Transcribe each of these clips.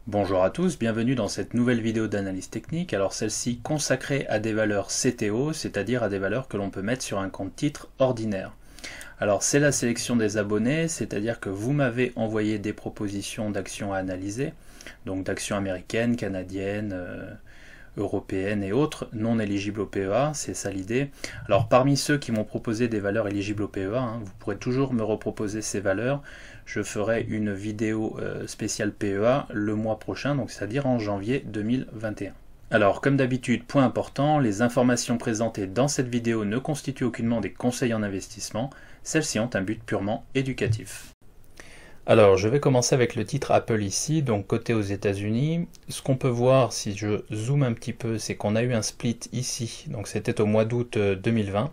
Bonjour à tous, bienvenue dans cette nouvelle vidéo d'analyse technique. Alors celle-ci consacrée à des valeurs CTO, c'est-à-dire à des valeurs que l'on peut mettre sur un compte titre ordinaire. Alors c'est la sélection des abonnés, c'est-à-dire que vous m'avez envoyé des propositions d'actions à analyser, donc d'actions américaines, canadiennes, européennes et autres, non éligibles au PEA, c'est ça l'idée. Alors parmi ceux qui m'ont proposé des valeurs éligibles au PEA, vous pourrez toujours me reproposer ces valeurs. Je ferai une vidéo spéciale PEA le mois prochain, donc c'est-à-dire en janvier 2021. Alors, comme d'habitude, point important, les informations présentées dans cette vidéo ne constituent aucunement des conseils en investissement, celles-ci ont un but purement éducatif. Alors, je vais commencer avec le titre Apple ici, donc côté aux États-Unis. Ce qu'on peut voir, si je zoome un petit peu, c'est qu'on a eu un split ici, donc c'était au mois d'août 2020.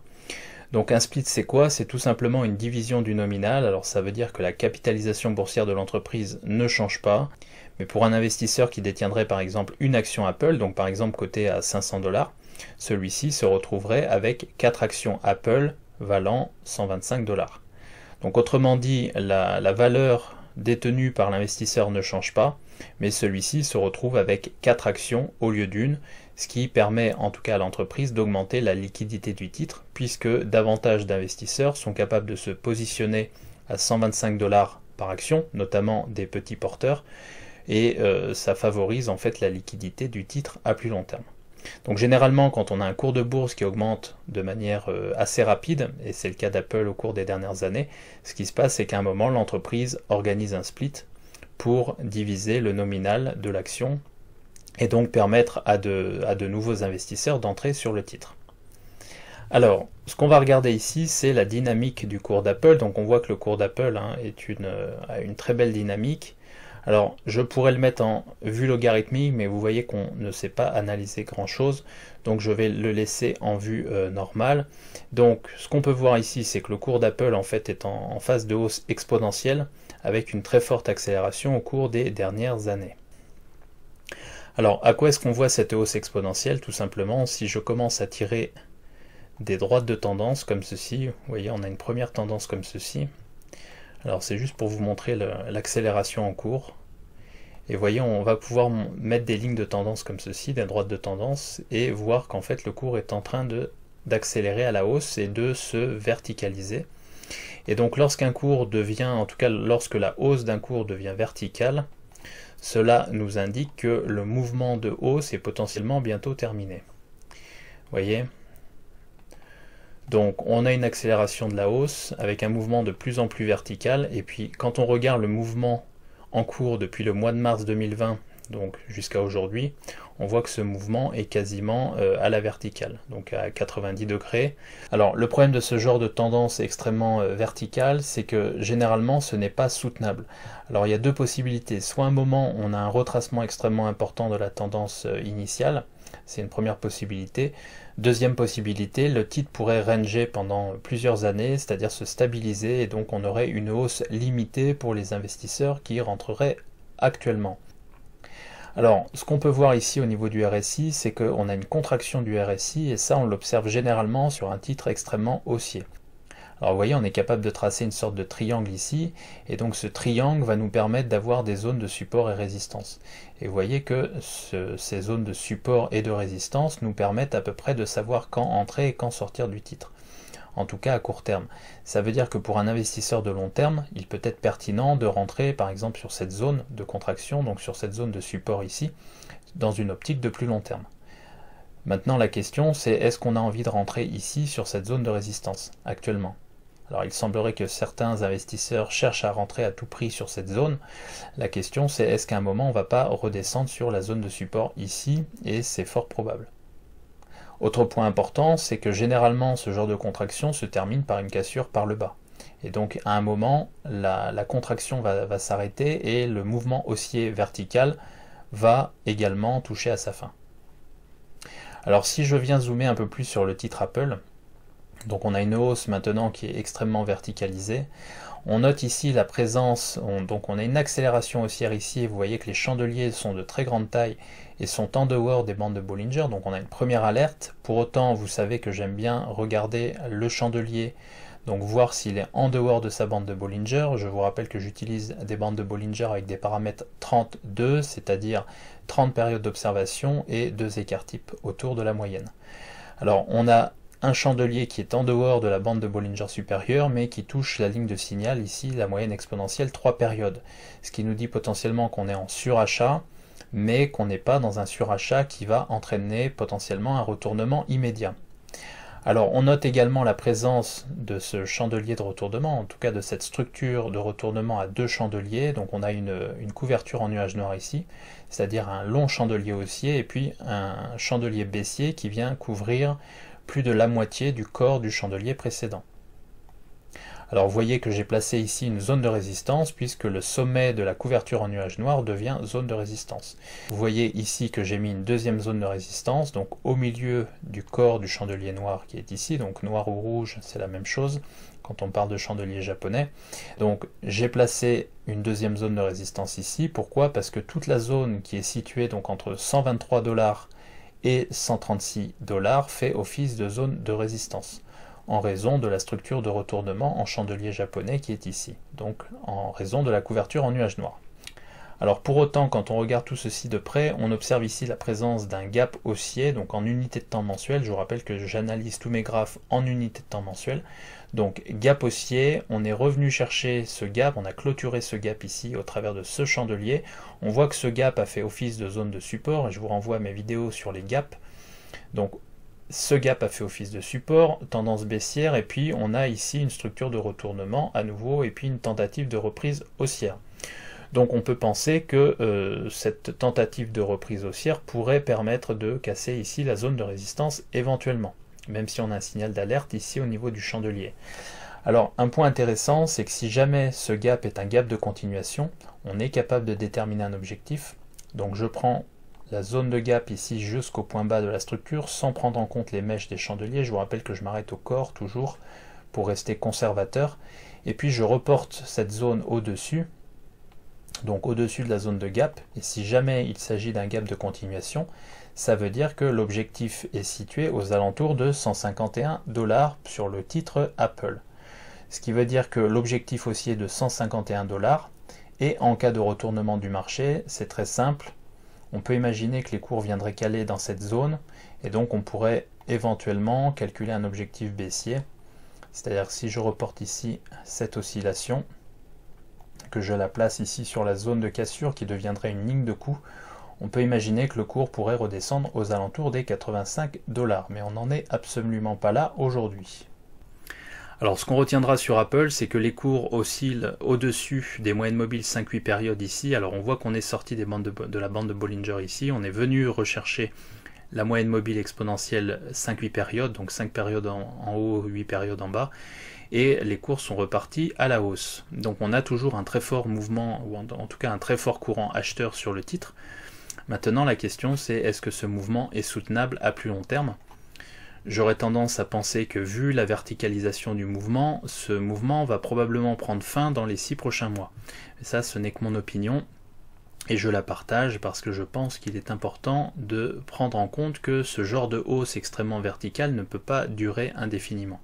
Donc un split c'est quoi? C'est tout simplement une division du nominal, alors ça veut dire que la capitalisation boursière de l'entreprise ne change pas, mais pour un investisseur qui détiendrait par exemple une action Apple, donc par exemple cotée à 500$, celui-ci se retrouverait avec 4 actions Apple valant 125$. Donc autrement dit, la valeur détenue par l'investisseur ne change pas, mais celui-ci se retrouve avec 4 actions au lieu d'une, ce qui permet en tout cas à l'entreprise d'augmenter la liquidité du titre, puisque davantage d'investisseurs sont capables de se positionner à 125$ par action, notamment des petits porteurs, et ça favorise en fait la liquidité du titre à plus long terme. Donc généralement, quand on a un cours de bourse qui augmente de manière assez rapide, et c'est le cas d'Apple au cours des dernières années, ce qui se passe, c'est qu'à un moment, l'entreprise organise un split pour diviser le nominal de l'action et donc permettre à de nouveaux investisseurs d'entrer sur le titre. Alors, ce qu'on va regarder ici, c'est la dynamique du cours d'Apple. Donc on voit que le cours d'Apple a une très belle dynamique. Alors, je pourrais le mettre en vue logarithmique, mais vous voyez qu'on ne sait pas analyser grand-chose, donc je vais le laisser en vue normale. Donc, ce qu'on peut voir ici, c'est que le cours d'Apple en fait est en phase de hausse exponentielle, avec une très forte accélération au cours des dernières années. Alors, à quoi est-ce qu'on voit cette hausse exponentielle? Tout simplement, si je commence à tirer des droites de tendance comme ceci, vous voyez, on a une première tendance comme ceci. Alors c'est juste pour vous montrer l'accélération en cours. Et voyez, on va pouvoir mettre des lignes de tendance comme ceci, des droites de tendance, et voir qu'en fait le cours est en train d'accélérer à la hausse et de se verticaliser. Et donc lorsqu'un cours devient, en tout cas lorsque la hausse d'un cours devient verticale, cela nous indique que le mouvement de hausse est potentiellement bientôt terminé. Voyez ? Donc on a une accélération de la hausse avec un mouvement de plus en plus vertical, et puis quand on regarde le mouvement en cours depuis le mois de mars 2020 donc jusqu'à aujourd'hui, on voit que ce mouvement est quasiment à la verticale, donc à 90 degrés. Alors le problème de ce genre de tendance extrêmement verticale, c'est que généralement ce n'est pas soutenable. Alors il y a deux possibilités, soit à un moment on a un retracement extrêmement important de la tendance initiale, c'est une première possibilité. Deuxième possibilité, le titre pourrait ranger pendant plusieurs années, c'est-à-dire se stabiliser, et donc on aurait une hausse limitée pour les investisseurs qui rentreraient actuellement. Alors, ce qu'on peut voir ici au niveau du RSI, c'est qu'on a une contraction du RSI, et ça on l'observe généralement sur un titre extrêmement haussier. Alors vous voyez, on est capable de tracer une sorte de triangle ici, et donc ce triangle va nous permettre d'avoir des zones de support et résistance. Et vous voyez que ces zones de support et de résistance nous permettent à peu près de savoir quand entrer et quand sortir du titre. En tout cas à court terme. Ça veut dire que pour un investisseur de long terme, il peut être pertinent de rentrer par exemple sur cette zone de contraction, donc sur cette zone de support ici, dans une optique de plus long terme. Maintenant la question c'est, est-ce qu'on a envie de rentrer ici sur cette zone de résistance actuellement? Alors il semblerait que certains investisseurs cherchent à rentrer à tout prix sur cette zone. La question c'est, est-ce qu'à un moment on ne va pas redescendre sur la zone de support ici, et c'est fort probable. Autre point important, c'est que généralement ce genre de contraction se termine par une cassure par le bas. Et donc à un moment, la contraction va s'arrêter et le mouvement haussier vertical va également toucher à sa fin. Alors si je viens zoomer un peu plus sur le titre Apple, donc on a une hausse maintenant qui est extrêmement verticalisée. On note ici la présence, donc on a une accélération haussière ici, et vous voyez que les chandeliers sont de très grande taille et sont en dehors des bandes de Bollinger, donc on a une première alerte. Pour autant, vous savez que j'aime bien regarder le chandelier donc voir s'il est en dehors de sa bande de Bollinger. Je vous rappelle que j'utilise des bandes de Bollinger avec des paramètres 32, c'est-à-dire 30 périodes d'observation et 2 écarts types autour de la moyenne. Alors on a un chandelier qui est en dehors de la bande de Bollinger supérieure, mais qui touche la ligne de signal, ici la moyenne exponentielle 3 périodes, ce qui nous dit potentiellement qu'on est en surachat, mais qu'on n'est pas dans un surachat qui va entraîner potentiellement un retournement immédiat. Alors on note également la présence de ce chandelier de retournement, en tout cas de cette structure de retournement à 2 chandeliers. Donc on a une couverture en nuage noir ici, c'est-à-dire un long chandelier haussier et puis un chandelier baissier qui vient couvrir plus de la moitié du corps du chandelier précédent. Alors vous voyez que j'ai placé ici une zone de résistance puisque le sommet de la couverture en nuage noir devient zone de résistance. Vous voyez ici que j'ai mis une deuxième zone de résistance, donc au milieu du corps du chandelier noir qui est ici, donc noir ou rouge c'est la même chose quand on parle de chandelier japonais. Donc j'ai placé une deuxième zone de résistance ici. Pourquoi? Parce que toute la zone qui est située donc entre 123 $ et 136 $ fait office de zone de résistance, en raison de la structure de retournement en chandelier japonais qui est ici, donc en raison de la couverture en nuage noir. Alors pour autant, quand on regarde tout ceci de près, on observe ici la présence d'un gap haussier, donc en unité de temps mensuel. Je vous rappelle que j'analyse tous mes graphes en unité de temps mensuel. Donc gap haussier, on est revenu chercher ce gap, on a clôturé ce gap ici au travers de ce chandelier. On voit que ce gap a fait office de zone de support, et je vous renvoie à mes vidéos sur les gaps. Donc ce gap a fait office de support, tendance baissière, et puis on a ici une structure de retournement à nouveau, et puis une tentative de reprise haussière. Donc on peut penser que cette tentative de reprise haussière pourrait permettre de casser ici la zone de résistance éventuellement, même si on a un signal d'alerte ici au niveau du chandelier. Alors un point intéressant, c'est que si jamais ce gap est un gap de continuation, on est capable de déterminer un objectif. Donc je prends la zone de gap ici jusqu'au point bas de la structure sans prendre en compte les mèches des chandeliers. Je vous rappelle que je m'arrête au corps toujours pour rester conservateur. Et puis je reporte cette zone au-dessus, donc au-dessus de la zone de gap. Et si jamais il s'agit d'un gap de continuation, ça veut dire que l'objectif est situé aux alentours de 151 $ sur le titre Apple. Ce qui veut dire que l'objectif haussier de 151 $, et en cas de retournement du marché, c'est très simple. On peut imaginer que les cours viendraient caler dans cette zone, et donc on pourrait éventuellement calculer un objectif baissier. C'est-à-dire si je reporte ici cette oscillation, que je la place ici sur la zone de cassure qui deviendrait une ligne de coup, on peut imaginer que le cours pourrait redescendre aux alentours des 85 $, mais on n'en est absolument pas là aujourd'hui. Alors ce qu'on retiendra sur Apple, c'est que les cours oscillent au-dessus des moyennes mobiles 5-8 périodes ici. Alors on voit qu'on est sorti des bandes de la bande de Bollinger ici, on est venu rechercher la moyenne mobile exponentielle 5-8 périodes, donc 5 périodes en haut, 8 périodes en bas, et les cours sont repartis à la hausse. Donc on a toujours un très fort mouvement, ou en tout cas un très fort courant acheteur sur le titre. Maintenant la question c'est est-ce que ce mouvement est soutenable à plus long terme? J'aurais tendance à penser que vu la verticalisation du mouvement, ce mouvement va probablement prendre fin dans les 6 prochains mois. Et ça, ce n'est que mon opinion, et je la partage parce que je pense qu'il est important de prendre en compte que ce genre de hausse extrêmement verticale ne peut pas durer indéfiniment.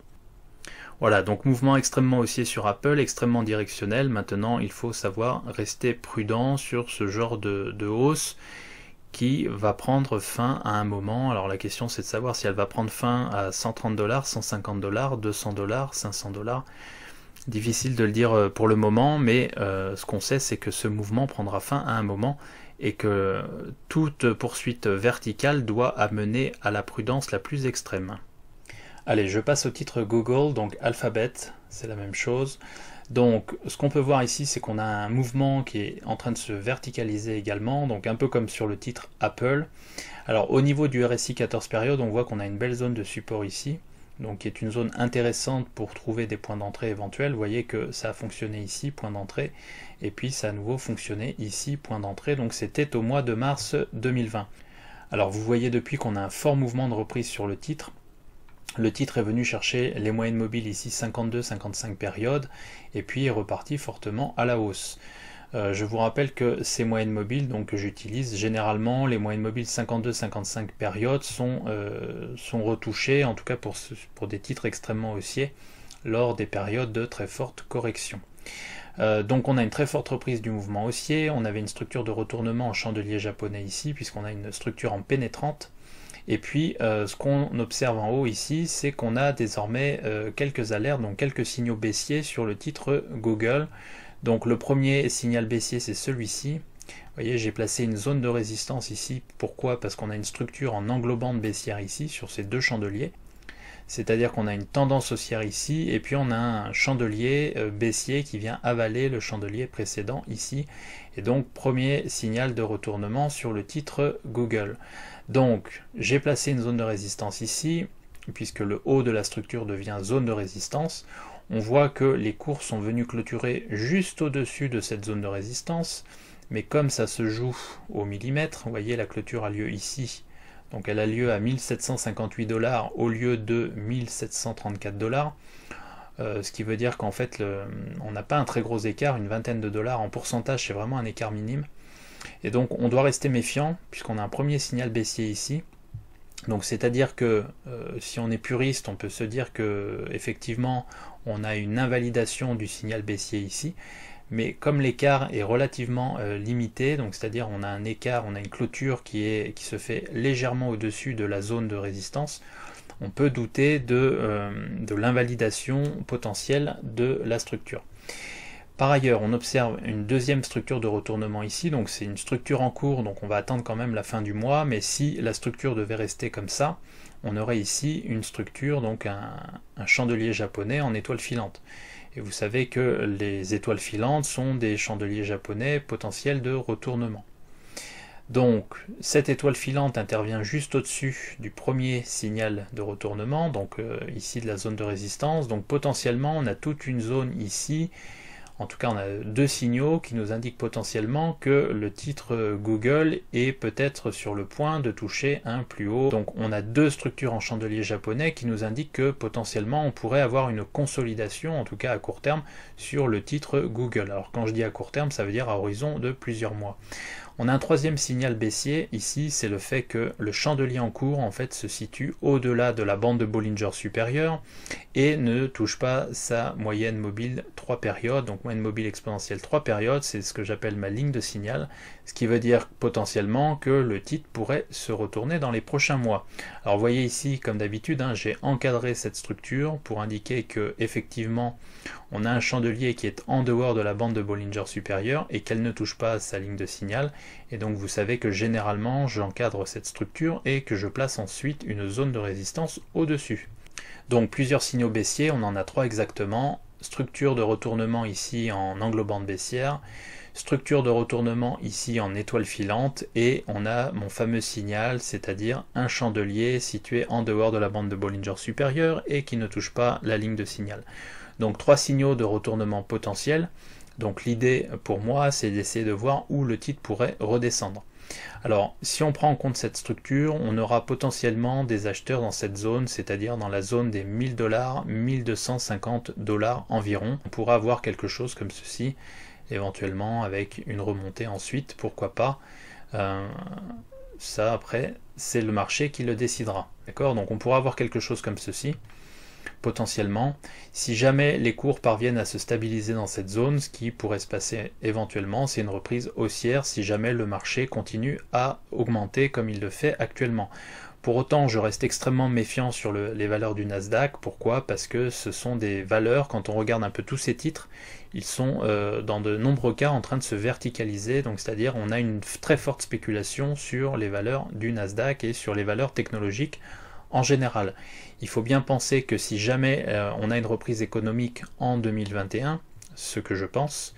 Voilà, donc mouvement extrêmement haussier sur Apple, extrêmement directionnel. Maintenant, il faut savoir rester prudent sur ce genre de hausse qui va prendre fin à un moment. Alors la question c'est de savoir si elle va prendre fin à 130 $, 150 $, 200 $, 500 $. Difficile de le dire pour le moment, mais ce qu'on sait c'est que ce mouvement prendra fin à un moment et que toute poursuite verticale doit amener à la prudence la plus extrême. Allez, je passe au titre Google, donc Alphabet, c'est la même chose. Donc ce qu'on peut voir ici, c'est qu'on a un mouvement qui est en train de se verticaliser également, donc un peu comme sur le titre Apple. Alors au niveau du RSI 14 périodes, on voit qu'on a une belle zone de support ici, donc qui est une zone intéressante pour trouver des points d'entrée éventuels. Vous voyez que ça a fonctionné ici, point d'entrée, et puis ça a à nouveau fonctionné ici, point d'entrée, donc c'était au mois de mars 2020. Alors vous voyez depuis qu'on a un fort mouvement de reprise sur le titre. Le titre est venu chercher les moyennes mobiles ici 52-55 périodes et puis est reparti fortement à la hausse. Je vous rappelle que ces moyennes mobiles donc, que j'utilise, généralement les moyennes mobiles 52-55 périodes sont retouchées, en tout cas pour des titres extrêmement haussiers, lors des périodes de très forte correction. Donc on a une très forte reprise du mouvement haussier, on avait une structure de retournement en chandelier japonais ici, puisqu'on a une structure en pénétrante. Et puis ce qu'on observe en haut ici, c'est qu'on a désormais quelques alertes, donc quelques signaux baissiers sur le titre Google. Donc le premier signal baissier, c'est celui-ci. Vous voyez, j'ai placé une zone de résistance ici. Pourquoi? Parce qu'on a une structure en englobante baissière ici, sur ces deux chandeliers. C'est-à-dire qu'on a une tendance haussière ici, et puis on a un chandelier baissier qui vient avaler le chandelier précédent ici. Et donc, premier signal de retournement sur le titre Google. Donc, j'ai placé une zone de résistance ici, puisque le haut de la structure devient zone de résistance. On voit que les cours sont venus clôturer juste au-dessus de cette zone de résistance, mais comme ça se joue au millimètre, vous voyez, la clôture a lieu ici. Donc elle a lieu à 1758 $ au lieu de 1734 $, ce qui veut dire qu'en fait on n'a pas un très gros écart, une vingtaine de dollars en pourcentage, c'est vraiment un écart minime. Et donc on doit rester méfiant puisqu'on a un premier signal baissier ici. Donc c'est-à-dire que si on est puriste, on peut se dire que effectivement on a une invalidation du signal baissier ici. Mais comme l'écart est relativement limité, donc c'est-à-dire on a un écart, on a une clôture qui se fait légèrement au-dessus de la zone de résistance, on peut douter de l'invalidation potentielle de la structure. Par ailleurs, on observe une deuxième structure de retournement ici, donc c'est une structure en cours, donc on va attendre quand même la fin du mois, mais si la structure devait rester comme ça, on aurait ici une structure, donc un chandelier japonais en étoile filante. Et vous savez que les étoiles filantes sont des chandeliers japonais potentiels de retournement. Donc cette étoile filante intervient juste au-dessus du premier signal de retournement, donc ici de la zone de résistance. Donc potentiellement on a toute une zone ici, en tout cas on a deux signaux qui nous indiquent potentiellement que le titre Google est peut-être sur le point de toucher un plus haut. Donc on a deux structures en chandelier japonais qui nous indiquent que potentiellement on pourrait avoir une consolidation, en tout cas à court terme, sur le titre Google. Alors quand je dis à court terme, ça veut dire à horizon de plusieurs mois. On a un troisième signal baissier ici, c'est le fait que le chandelier en cours en fait se situe au-delà de la bande de Bollinger supérieure et ne touche pas sa moyenne mobile 3 périodes, donc moyenne mobile exponentielle 3 périodes, c'est ce que j'appelle ma ligne de signal, ce qui veut dire potentiellement que le titre pourrait se retourner dans les prochains mois. Alors vous voyez ici, comme d'habitude, j'ai encadré cette structure pour indiquer que effectivement on a un chandelier qui est en dehors de la bande de Bollinger supérieure et qu'elle ne touche pas sa ligne de signal. Et donc vous savez que généralement j'encadre cette structure et que je place ensuite une zone de résistance au-dessus. Donc plusieurs signaux baissiers, on en a trois exactement. Structure de retournement ici en englobante baissière, structure de retournement ici en étoile filante, et on a mon fameux signal, c'est-à-dire un chandelier situé en dehors de la bande de Bollinger supérieure et qui ne touche pas la ligne de signal. Donc trois signaux de retournement potentiels. Donc l'idée pour moi, c'est d'essayer de voir où le titre pourrait redescendre. Alors si on prend en compte cette structure, on aura potentiellement des acheteurs dans cette zone, c'est-à-dire dans la zone des 1000 $, 1250 $ environ. On pourra avoir quelque chose comme ceci, éventuellement avec une remontée ensuite, pourquoi pas. Ça après, c'est le marché qui le décidera. D'accord? Donc on pourra avoir quelque chose comme ceci. Potentiellement, si jamais les cours parviennent à se stabiliser dans cette zone, ce qui pourrait se passer éventuellement, c'est une reprise haussière si jamais le marché continue à augmenter comme il le fait actuellement. Pour autant, je reste extrêmement méfiant sur les valeurs du Nasdaq. Pourquoi? Parce que ce sont des valeurs, quand on regarde un peu tous ces titres, ils sont dans de nombreux cas en train de se verticaliser, donc c'est-à-dire on a une très forte spéculation sur les valeurs du Nasdaq et sur les valeurs technologiques en général. Il faut bien penser que si jamais on a une reprise économique en 2021, ce que je pense,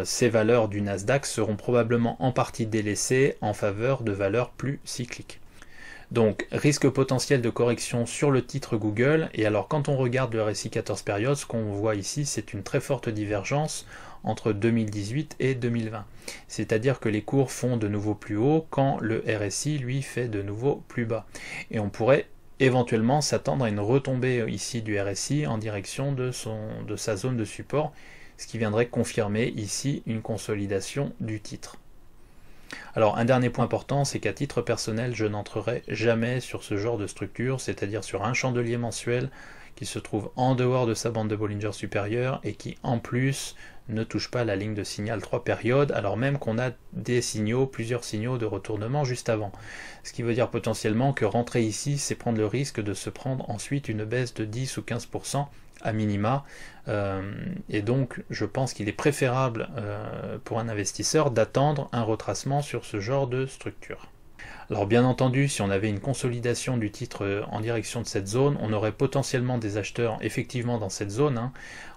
ces valeurs du Nasdaq seront probablement en partie délaissées en faveur de valeurs plus cycliques. Donc risque potentiel de correction sur le titre Google, et alors quand on regarde le RSI 14 périodes, ce qu'on voit ici c'est une très forte divergence entre 2018 et 2020. C'est-à-dire que les cours font de nouveau plus haut quand le RSI lui fait de nouveau plus bas. Et on pourrait éventuellement s'attendre à une retombée ici du RSI en direction de sa zone de support, ce qui viendrait confirmer ici une consolidation du titre. Alors un dernier point important, c'est qu'à titre personnel, je n'entrerai jamais sur ce genre de structure, c'est-à-dire sur un chandelier mensuel qui se trouve en dehors de sa bande de Bollinger supérieure et qui en plus ne touche pas la ligne de signal 3 périodes, alors même qu'on a des signaux, plusieurs signaux de retournement juste avant. Ce qui veut dire potentiellement que rentrer ici, c'est prendre le risque de se prendre ensuite une baisse de 10 ou 15% à minima, et donc je pense qu'il est préférable pour un investisseur d'attendre un retracement sur ce genre de structure. Alors bien entendu, si on avait une consolidation du titre en direction de cette zone, on aurait potentiellement des acheteurs effectivement dans cette zone,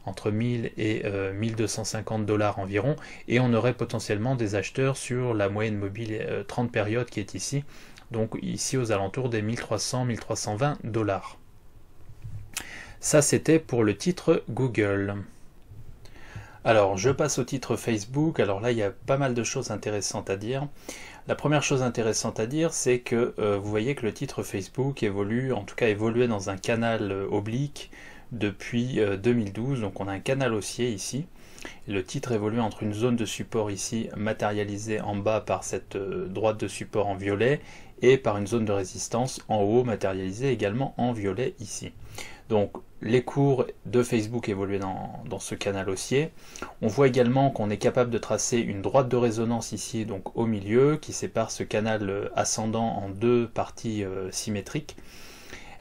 entre 1000 et 1250 $ environ, et on aurait potentiellement des acheteurs sur la moyenne mobile 30 périodes qui est ici, donc ici aux alentours des 1300-1320 $. Ça c'était pour le titre Google. Alors je passe au titre Facebook. Alors là il y a pas mal de choses intéressantes à dire. La première chose intéressante à dire, c'est que vous voyez que le titre Facebook évolue, en tout cas évoluait dans un canal oblique depuis 2012, donc on a un canal haussier ici. Le titre évolue entre une zone de support ici matérialisée en bas par cette droite de support en violet et par une zone de résistance en haut matérialisée également en violet ici. Donc les cours de Facebook évoluaient dans ce canal haussier. On voit également qu'on est capable de tracer une droite de résonance ici, donc au milieu, qui sépare ce canal ascendant en deux parties symétriques.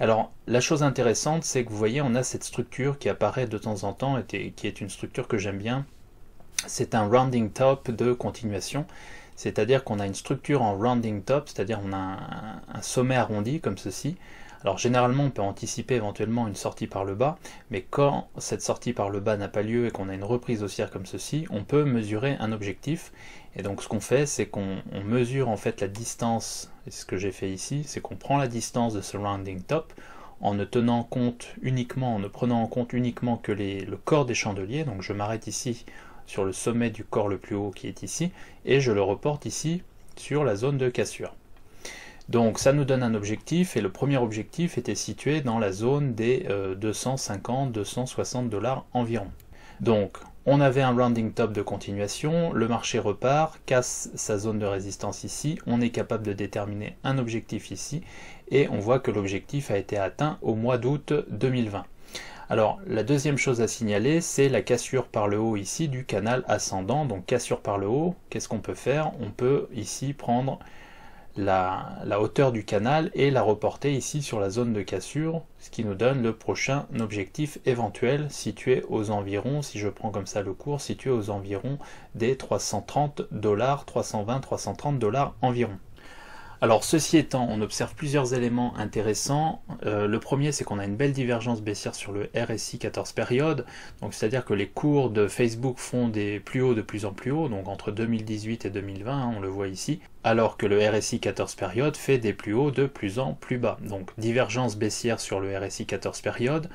Alors la chose intéressante, c'est que vous voyez, on a cette structure qui apparaît de temps en temps, et qui est une structure que j'aime bien. C'est un rounding top de continuation. C'est-à-dire qu'on a une structure en rounding top, c'est-à-dire on a un sommet arrondi comme ceci. Alors généralement on peut anticiper éventuellement une sortie par le bas, mais quand cette sortie par le bas n'a pas lieu et qu'on a une reprise haussière comme ceci, on peut mesurer un objectif. Et donc ce qu'on fait, c'est qu'on mesure en fait la distance, et ce que j'ai fait ici, c'est qu'on prend la distance de ce rounding top en ne tenant compte uniquement, en ne prenant en compte uniquement que le corps des chandeliers. Donc je m'arrête ici sur le sommet du corps le plus haut qui est ici, et je le reporte ici sur la zone de cassure. Donc ça nous donne un objectif, et le premier objectif était situé dans la zone des 250-260 $ environ. Donc on avait un rounding top de continuation, le marché repart, casse sa zone de résistance ici, on est capable de déterminer un objectif ici, et on voit que l'objectif a été atteint au mois d'août 2020. Alors la deuxième chose à signaler, c'est la cassure par le haut ici du canal ascendant. Donc cassure par le haut, qu'est-ce qu'on peut faire? On peut ici prendre la hauteur du canal et la reporter ici sur la zone de cassure, ce qui nous donne le prochain objectif éventuel situé aux environs, si je prends comme ça le cours, situé aux environs des 330 $, 320-330 $ environ. Alors ceci étant, on observe plusieurs éléments intéressants. Le premier, c'est qu'on a une belle divergence baissière sur le RSI 14 périodes, donc c'est-à-dire que les cours de Facebook font des plus hauts de plus en plus hauts, donc entre 2018 et 2020, on le voit ici, alors que le RSI 14 périodes fait des plus hauts de plus en plus bas. Donc divergence baissière sur le RSI 14 périodes.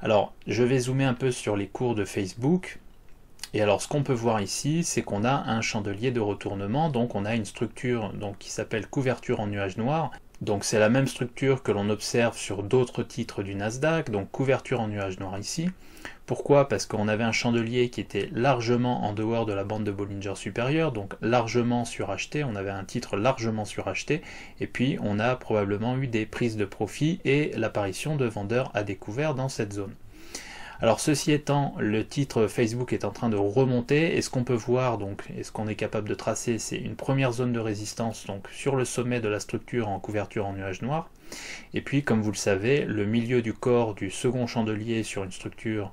Alors je vais zoomer un peu sur les cours de Facebook. Et alors ce qu'on peut voir ici, c'est qu'on a un chandelier de retournement, donc on a une structure qui s'appelle couverture en nuage noir. Donc c'est la même structure que l'on observe sur d'autres titres du Nasdaq, donc couverture en nuage noir ici. Pourquoi? Parce qu'on avait un chandelier qui était largement en dehors de la bande de Bollinger supérieure, donc largement suracheté, on avait un titre largement suracheté, et puis on a probablement eu des prises de profit et l'apparition de vendeurs à découvert dans cette zone. Alors ceci étant, le titre Facebook est en train de remonter, et ce qu'on peut voir, donc, et ce qu'on est capable de tracer, c'est une première zone de résistance donc sur le sommet de la structure en couverture en nuage noir. Et puis, comme vous le savez, le milieu du corps du second chandelier sur une structure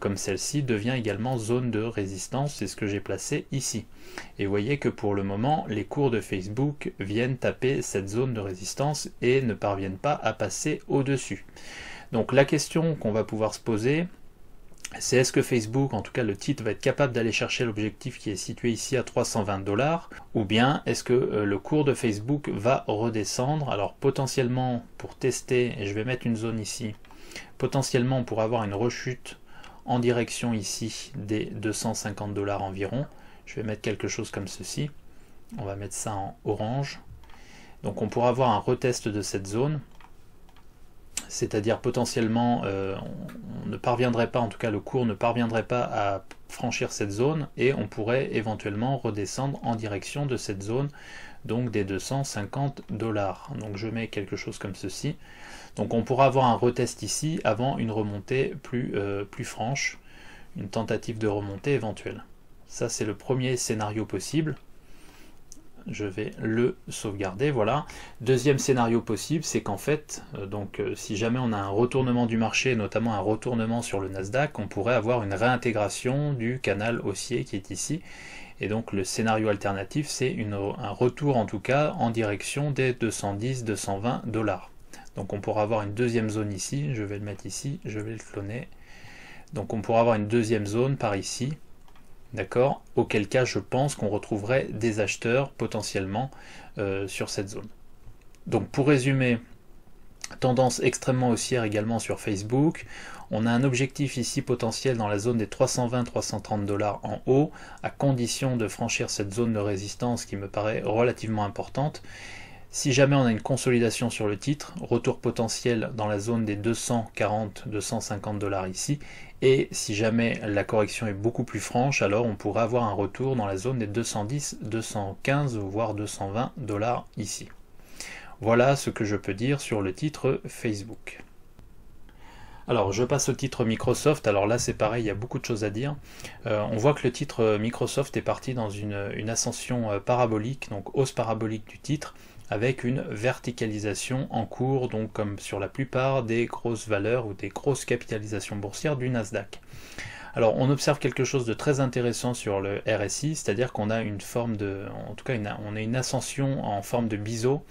comme celle-ci devient également zone de résistance, c'est ce que j'ai placé ici. Et vous voyez que pour le moment, les cours de Facebook viennent taper cette zone de résistance et ne parviennent pas à passer au-dessus. Donc la question qu'on va pouvoir se poser, c'est est-ce que Facebook, en tout cas le titre, va être capable d'aller chercher l'objectif qui est situé ici à 320 $, ou bien est-ce que le cours de Facebook va redescendre? Alors potentiellement, pour tester, et je vais mettre une zone ici, potentiellement pour avoir une rechute en direction ici des 250 $ environ, je vais mettre quelque chose comme ceci, on va mettre ça en orange, donc on pourra avoir un retest de cette zone. c'est-à-dire potentiellement on ne parviendrait pas, en tout cas le cours ne parviendrait pas à franchir cette zone, et on pourrait éventuellement redescendre en direction de cette zone, donc des 250 $. Donc je mets quelque chose comme ceci. Donc on pourra avoir un retest ici avant une remontée plus franche, une tentative de remontée éventuelle. Ça c'est le premier scénario possible. Je vais le sauvegarder, voilà. Deuxième scénario possible, c'est qu'en fait, si jamais on a un retournement du marché, notamment un retournement sur le Nasdaq, on pourrait avoir une réintégration du canal haussier qui est ici. Et donc le scénario alternatif, c'est un retour en tout cas en direction des 210-220 $. Donc on pourra avoir une deuxième zone ici, je vais le mettre ici, je vais le cloner. Donc on pourra avoir une deuxième zone par ici. D'accord? Auquel cas je pense qu'on retrouverait des acheteurs potentiellement sur cette zone. Donc pour résumer, tendance extrêmement haussière également sur Facebook. On a un objectif ici potentiel dans la zone des 320-330 $ en haut, à condition de franchir cette zone de résistance qui me paraît relativement importante. Si jamais on a une consolidation sur le titre, retour potentiel dans la zone des 240-250 $ ici, et si jamais la correction est beaucoup plus franche, alors on pourrait avoir un retour dans la zone des 210-215 voire 220 $ ici. Voilà ce que je peux dire sur le titre Facebook. Alors je passe au titre Microsoft. Alors là c'est pareil, il y a beaucoup de choses à dire. On voit que le titre Microsoft est parti dans une ascension parabolique, donc hausse parabolique du titre, avec une verticalisation en cours, donc comme sur la plupart des grosses valeurs ou des grosses capitalisations boursières du Nasdaq. Alors on observe quelque chose de très intéressant sur le RSI, c'est-à-dire qu'on a une forme de, en tout cas on a une ascension en forme de biseau,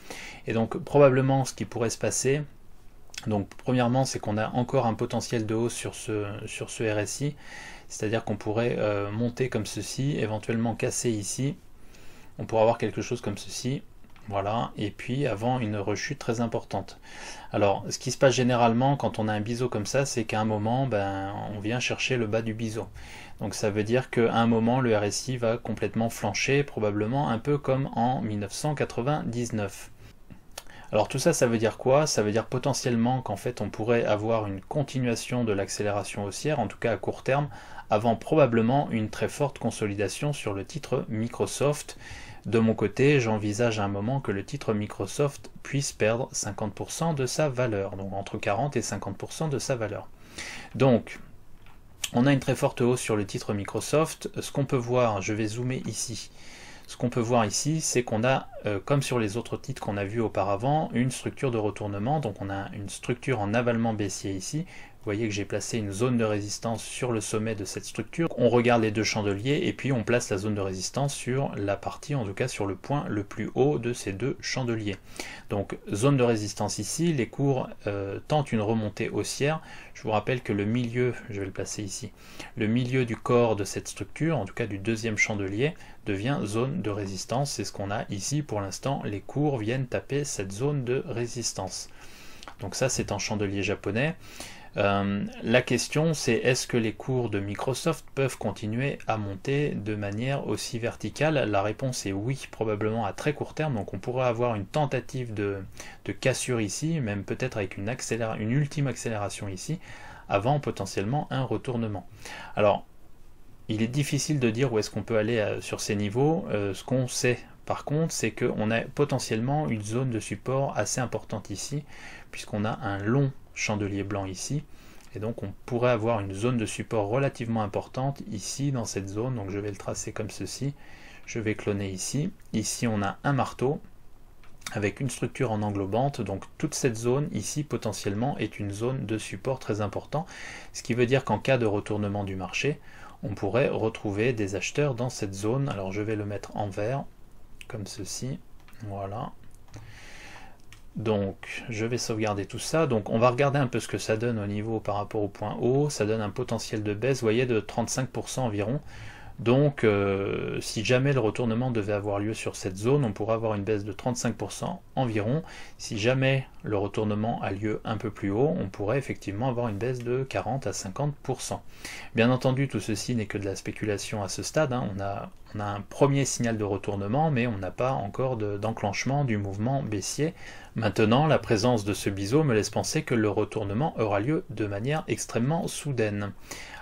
et donc probablement ce qui pourrait se passer, donc premièrement c'est qu'on a encore un potentiel de hausse sur ce RSI, c'est-à-dire qu'on pourrait monter comme ceci, éventuellement casser ici, on pourrait avoir quelque chose comme ceci. Voilà, et puis avant une rechute très importante. Alors, ce qui se passe généralement quand on a un biseau comme ça, c'est qu'à un moment, on vient chercher le bas du biseau. Donc ça veut dire qu'à un moment, le RSI va complètement flancher, probablement un peu comme en 1999. Alors tout ça, ça veut dire quoi? Ça veut dire potentiellement qu'en fait, on pourrait avoir une continuation de l'accélération haussière, en tout cas à court terme, avant probablement une très forte consolidation sur le titre Microsoft. De mon côté, j'envisage à un moment que le titre Microsoft puisse perdre 50% de sa valeur, donc entre 40 et 50% de sa valeur. Donc, on a une très forte hausse sur le titre Microsoft. Ce qu'on peut voir, je vais zoomer ici. Ce qu'on peut voir ici, c'est qu'on a, comme sur les autres titres qu'on a vus auparavant, une structure de retournement. Donc on a une structure en avalement baissier ici. Vous voyez que j'ai placé une zone de résistance sur le sommet de cette structure. On regarde les deux chandeliers et puis on place la zone de résistance sur la partie, en tout cas sur le point le plus haut de ces deux chandeliers. Donc zone de résistance ici, les cours tentent une remontée haussière. Je vous rappelle que le milieu, je vais le placer ici, le milieu du corps de cette structure, en tout cas du deuxième chandelier, devient zone de résistance. C'est ce qu'on a ici pour l'instant. Les cours viennent taper cette zone de résistance. Donc ça c'est un chandelier japonais. La question c'est est-ce que les cours de Microsoft peuvent continuer à monter de manière aussi verticale? La réponse est oui, probablement à très court terme. Donc on pourrait avoir une tentative de cassure ici, même peut-être avec une ultime accélération ici, avant potentiellement un retournement. Alors il est difficile de dire où est-ce qu'on peut aller sur ces niveaux. Ce qu'on sait par contre, c'est qu'on a potentiellement une zone de support assez importante ici, puisqu'on a un long chandelier blanc ici, et donc on pourrait avoir une zone de support relativement importante ici dans cette zone. Donc je vais le tracer comme ceci, je vais cloner ici. Ici on a un marteau avec une structure en englobante, donc toute cette zone ici potentiellement est une zone de support très important, ce qui veut dire qu'en cas de retournement du marché, on pourrait retrouver des acheteurs dans cette zone. Alors je vais le mettre en vert comme ceci, voilà. Donc je vais sauvegarder tout ça. Donc on va regarder un peu ce que ça donne au niveau par rapport au point haut. Ça donne un potentiel de baisse, vous voyez, de 35% environ. Donc si jamais le retournement devait avoir lieu sur cette zone, on pourrait avoir une baisse de 35% environ. Si jamais le retournement a lieu un peu plus haut, on pourrait effectivement avoir une baisse de 40 à 50%. Bien entendu, tout ceci n'est que de la spéculation à ce stade, hein. On on a un premier signal de retournement, mais on n'a pas encore d'enclenchement du mouvement baissier. Maintenant, la présence de ce biseau me laisse penser que le retournement aura lieu de manière extrêmement soudaine.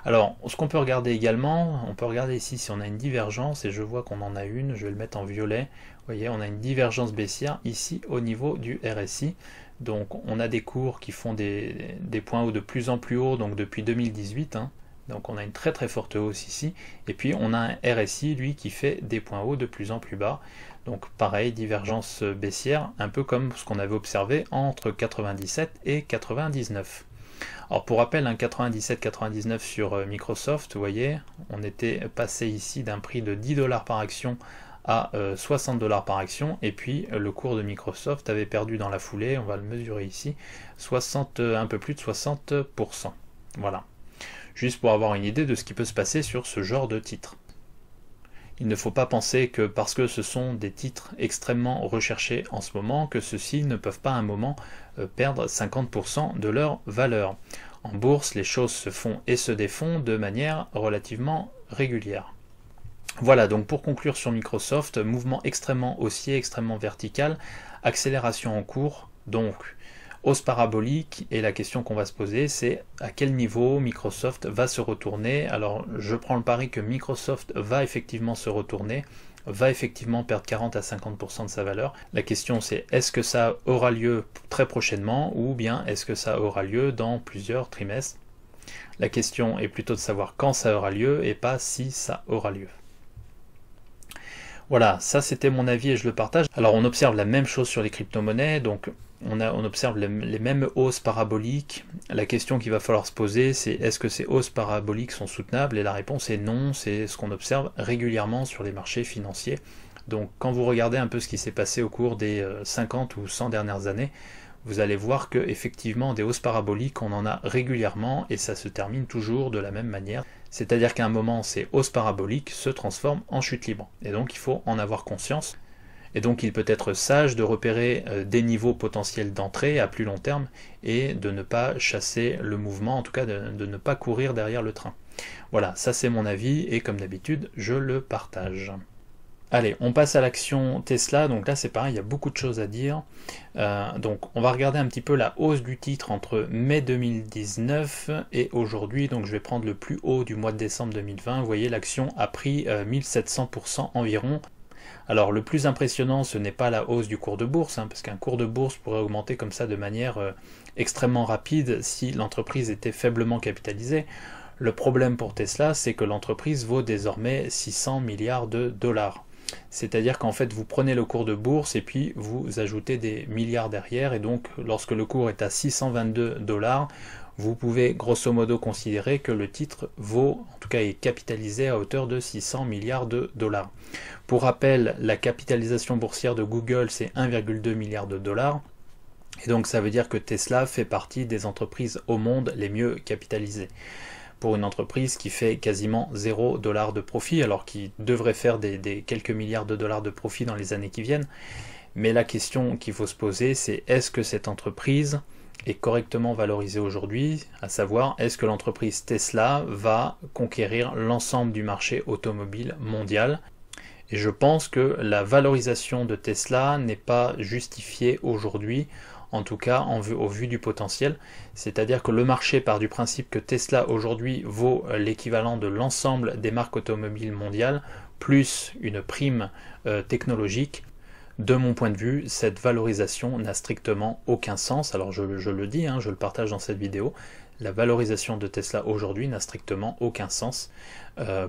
Alors, ce qu'on peut regarder également, on peut regarder ici si on a une divergence, et je vois qu'on en a une, je vais le mettre en violet. Vous voyez, on a une divergence baissière ici au niveau du RSI. Donc on a des cours qui font des points hauts de plus en plus hauts, donc depuis 2018, hein. Donc on a une très très forte hausse ici, et puis on a un RSI lui qui fait des points hauts de plus en plus bas. Donc pareil, divergence baissière, un peu comme ce qu'on avait observé entre 97 et 99. Alors pour rappel, un 97-99 sur Microsoft, vous voyez, on était passé ici d'un prix de 10 $ par action à 60 $ par action, et puis le cours de Microsoft avait perdu dans la foulée, on va le mesurer ici, un peu plus de 60%. Voilà. Juste pour avoir une idée de ce qui peut se passer sur ce genre de titre. Il ne faut pas penser que parce que ce sont des titres extrêmement recherchés en ce moment, que ceux-ci ne peuvent pas à un moment perdre 50% de leur valeur. En bourse, les choses se font et se défont de manière relativement régulière. Voilà, donc pour conclure sur Microsoft, mouvement extrêmement haussier, extrêmement vertical, accélération en cours, donc hausse parabolique, et la question qu'on va se poser, c'est à quel niveau Microsoft va se retourner. Alors je prends le pari que Microsoft va effectivement se retourner, va effectivement perdre 40 à 50% de sa valeur. La question c'est, est-ce que ça aura lieu très prochainement, ou bien est-ce que ça aura lieu dans plusieurs trimestres? La question est plutôt de savoir quand ça aura lieu, et pas si ça aura lieu. Voilà, ça c'était mon avis et je le partage. Alors on observe la même chose sur les crypto-monnaies, donc on observe les mêmes hausses paraboliques. La question qu'il va falloir se poser, c'est est-ce que ces hausses paraboliques sont soutenables? Et la réponse est non, c'est ce qu'on observe régulièrement sur les marchés financiers. Donc quand vous regardez un peu ce qui s'est passé au cours des 50 ou 100 dernières années, vous allez voir que effectivement des hausses paraboliques, on en a régulièrement, et ça se termine toujours de la même manière. C'est-à-dire qu'à un moment, ces hausses paraboliques se transforment en chute libre. Et donc il faut en avoir conscience. Et donc il peut être sage de repérer des niveaux potentiels d'entrée à plus long terme, et de ne pas chasser le mouvement, en tout cas de ne pas courir derrière le train. Voilà, ça c'est mon avis, et comme d'habitude, je le partage. Allez, on passe à l'action Tesla. Donc là c'est pareil, il y a beaucoup de choses à dire. Donc on va regarder un petit peu la hausse du titre entre mai 2019 et aujourd'hui. Donc je vais prendre le plus haut du mois de décembre 2020. Vous voyez, l'action a pris 1700% environ. Alors le plus impressionnant, ce n'est pas la hausse du cours de bourse, parce qu'un cours de bourse pourrait augmenter comme ça de manière extrêmement rapide si l'entreprise était faiblement capitalisée. Le problème pour Tesla, c'est que l'entreprise vaut désormais 600 milliards de dollars. C'est-à-dire qu'en fait, vous prenez le cours de bourse et puis vous ajoutez des milliards derrière, et donc lorsque le cours est à 622 $, vous pouvez grosso modo considérer que le titre vaut, en tout cas est capitalisé à hauteur de 600 milliards de dollars. Pour rappel, la capitalisation boursière de Google, c'est 1,2 milliard de dollars. Et donc ça veut dire que Tesla fait partie des entreprises au monde les mieux capitalisées. Pour une entreprise qui fait quasiment 0 $ de profit, alors qu'il devrait faire des quelques milliards de dollars de profit dans les années qui viennent. Mais la question qu'il faut se poser, c'est est-ce que cette entreprise est correctement valorisée aujourd'hui, à savoir est-ce que l'entreprise Tesla va conquérir l'ensemble du marché automobile mondial? Et je pense que la valorisation de Tesla n'est pas justifiée aujourd'hui, en tout cas au vu du potentiel. C'est-à-dire que le marché part du principe que Tesla aujourd'hui vaut l'équivalent de l'ensemble des marques automobiles mondiales, plus une prime technologique. De mon point de vue, cette valorisation n'a strictement aucun sens. Alors je le dis, je le partage dans cette vidéo, la valorisation de Tesla aujourd'hui n'a strictement aucun sens.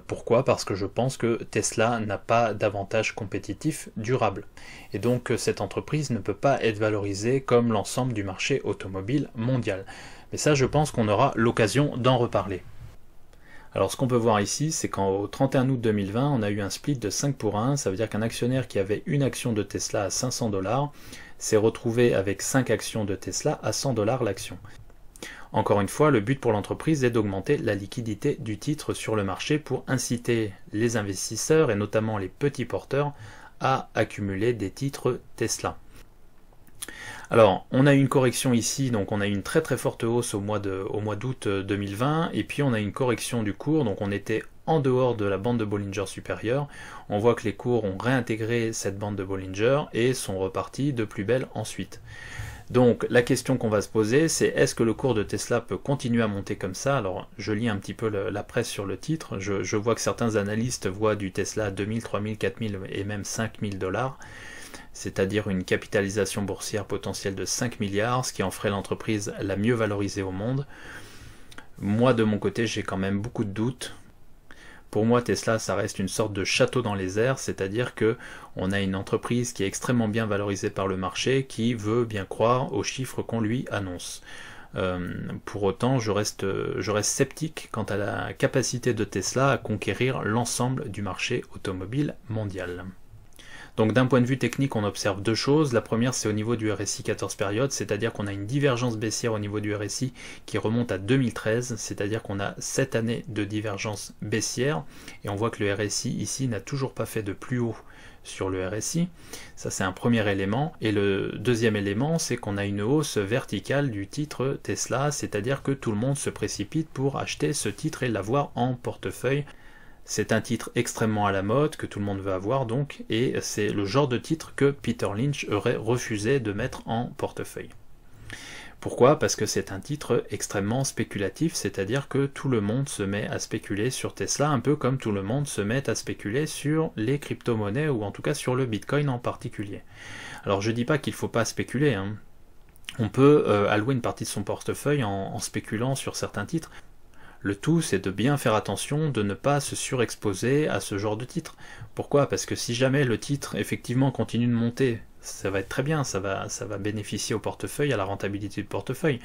Pourquoi? Parce que je pense que Tesla n'a pas d'avantage compétitif durable. Et donc cette entreprise ne peut pas être valorisée comme l'ensemble du marché automobile mondial. Mais ça, je pense qu'on aura l'occasion d'en reparler. Alors ce qu'on peut voir ici, c'est qu'au 31 août 2020, on a eu un split de 5 pour 1, ça veut dire qu'un actionnaire qui avait une action de Tesla à 500 $ s'est retrouvé avec 5 actions de Tesla à 100 $ l'action. Encore une fois, le but pour l'entreprise est d'augmenter la liquidité du titre sur le marché pour inciter les investisseurs, et notamment les petits porteurs, à accumuler des titres Tesla. Alors, on a eu une correction ici, donc on a eu une très très forte hausse au mois d'août 2020, et puis on a eu une correction du cours, donc on était en dehors de la bande de Bollinger supérieure. On voit que les cours ont réintégré cette bande de Bollinger et sont repartis de plus belle ensuite. Donc la question qu'on va se poser, c'est est-ce que le cours de Tesla peut continuer à monter comme ça? Alors je lis un petit peu la presse sur le titre, je vois que certains analystes voient du Tesla à 2000, 3000, 4000 et même 5000 $, c'est-à-dire une capitalisation boursière potentielle de 5 milliards, ce qui en ferait l'entreprise la mieux valorisée au monde. Moi de mon côté, j'ai quand même beaucoup de doutes. Pour moi, Tesla, ça reste une sorte de château dans les airs, c'est-à-dire que on a une entreprise qui est extrêmement bien valorisée par le marché, qui veut bien croire aux chiffres qu'on lui annonce. Pour autant, je reste sceptique quant à la capacité de Tesla à conquérir l'ensemble du marché automobile mondial. Donc d'un point de vue technique, on observe deux choses. La première, c'est au niveau du RSI 14 périodes, c'est-à-dire qu'on a une divergence baissière au niveau du RSI qui remonte à 2013, c'est-à-dire qu'on a 7 années de divergence baissière, et on voit que le RSI ici n'a toujours pas fait de plus haut sur le RSI. Ça, c'est un premier élément. Et le deuxième élément, c'est qu'on a une hausse verticale du titre Tesla, c'est-à-dire que tout le monde se précipite pour acheter ce titre et l'avoir en portefeuille. C'est un titre extrêmement à la mode, que tout le monde veut avoir donc, et c'est le genre de titre que Peter Lynch aurait refusé de mettre en portefeuille. Pourquoi? Parce que c'est un titre extrêmement spéculatif, c'est-à-dire que tout le monde se met à spéculer sur Tesla, un peu comme tout le monde se met à spéculer sur les crypto-monnaies, ou en tout cas sur le Bitcoin en particulier. Alors je dis pas qu'il ne faut pas spéculer, hein. On peut allouer une partie de son portefeuille en spéculant sur certains titres. Le tout, c'est de bien faire attention, de ne pas se surexposer à ce genre de titre. Pourquoi? Parce que si jamais le titre, effectivement, continue de monter, ça va être très bien, ça va bénéficier au portefeuille, à la rentabilité du portefeuille.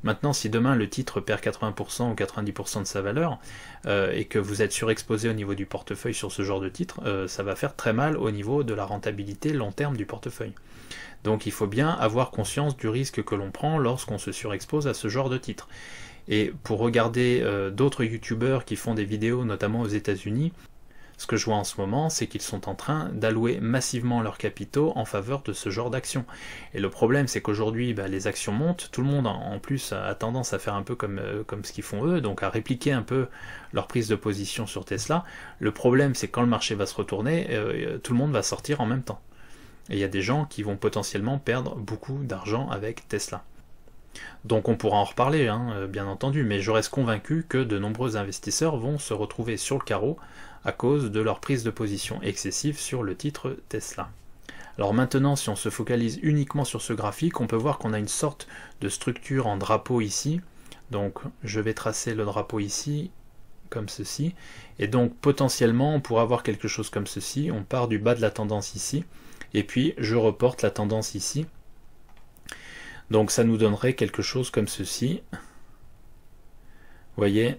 Maintenant, si demain le titre perd 80% ou 90% de sa valeur, et que vous êtes surexposé au niveau du portefeuille sur ce genre de titre, ça va faire très mal au niveau de la rentabilité long terme du portefeuille. Donc il faut bien avoir conscience du risque que l'on prend lorsqu'on se surexpose à ce genre de titre. Et pour regarder d'autres youtubeurs qui font des vidéos, notamment aux États-Unis, ce que je vois en ce moment, c'est qu'ils sont en train d'allouer massivement leurs capitaux en faveur de ce genre d'actions. Et le problème, c'est qu'aujourd'hui, les actions montent, tout le monde en plus a tendance à faire un peu comme ce qu'ils font eux, donc à répliquer un peu leur prise de position sur Tesla. Le problème, c'est que quand le marché va se retourner, tout le monde va sortir en même temps. Et il y a des gens qui vont potentiellement perdre beaucoup d'argent avec Tesla. Donc on pourra en reparler, bien entendu, mais je reste convaincu que de nombreux investisseurs vont se retrouver sur le carreau à cause de leur prise de position excessive sur le titre Tesla. Alors maintenant, si on se focalise uniquement sur ce graphique, on peut voir qu'on a une sorte de structure en drapeau ici. Donc je vais tracer le drapeau ici, comme ceci, et donc potentiellement on pourra avoir quelque chose comme ceci. On part du bas de la tendance ici, et puis je reporte la tendance ici. Donc ça nous donnerait quelque chose comme ceci. Vous voyez?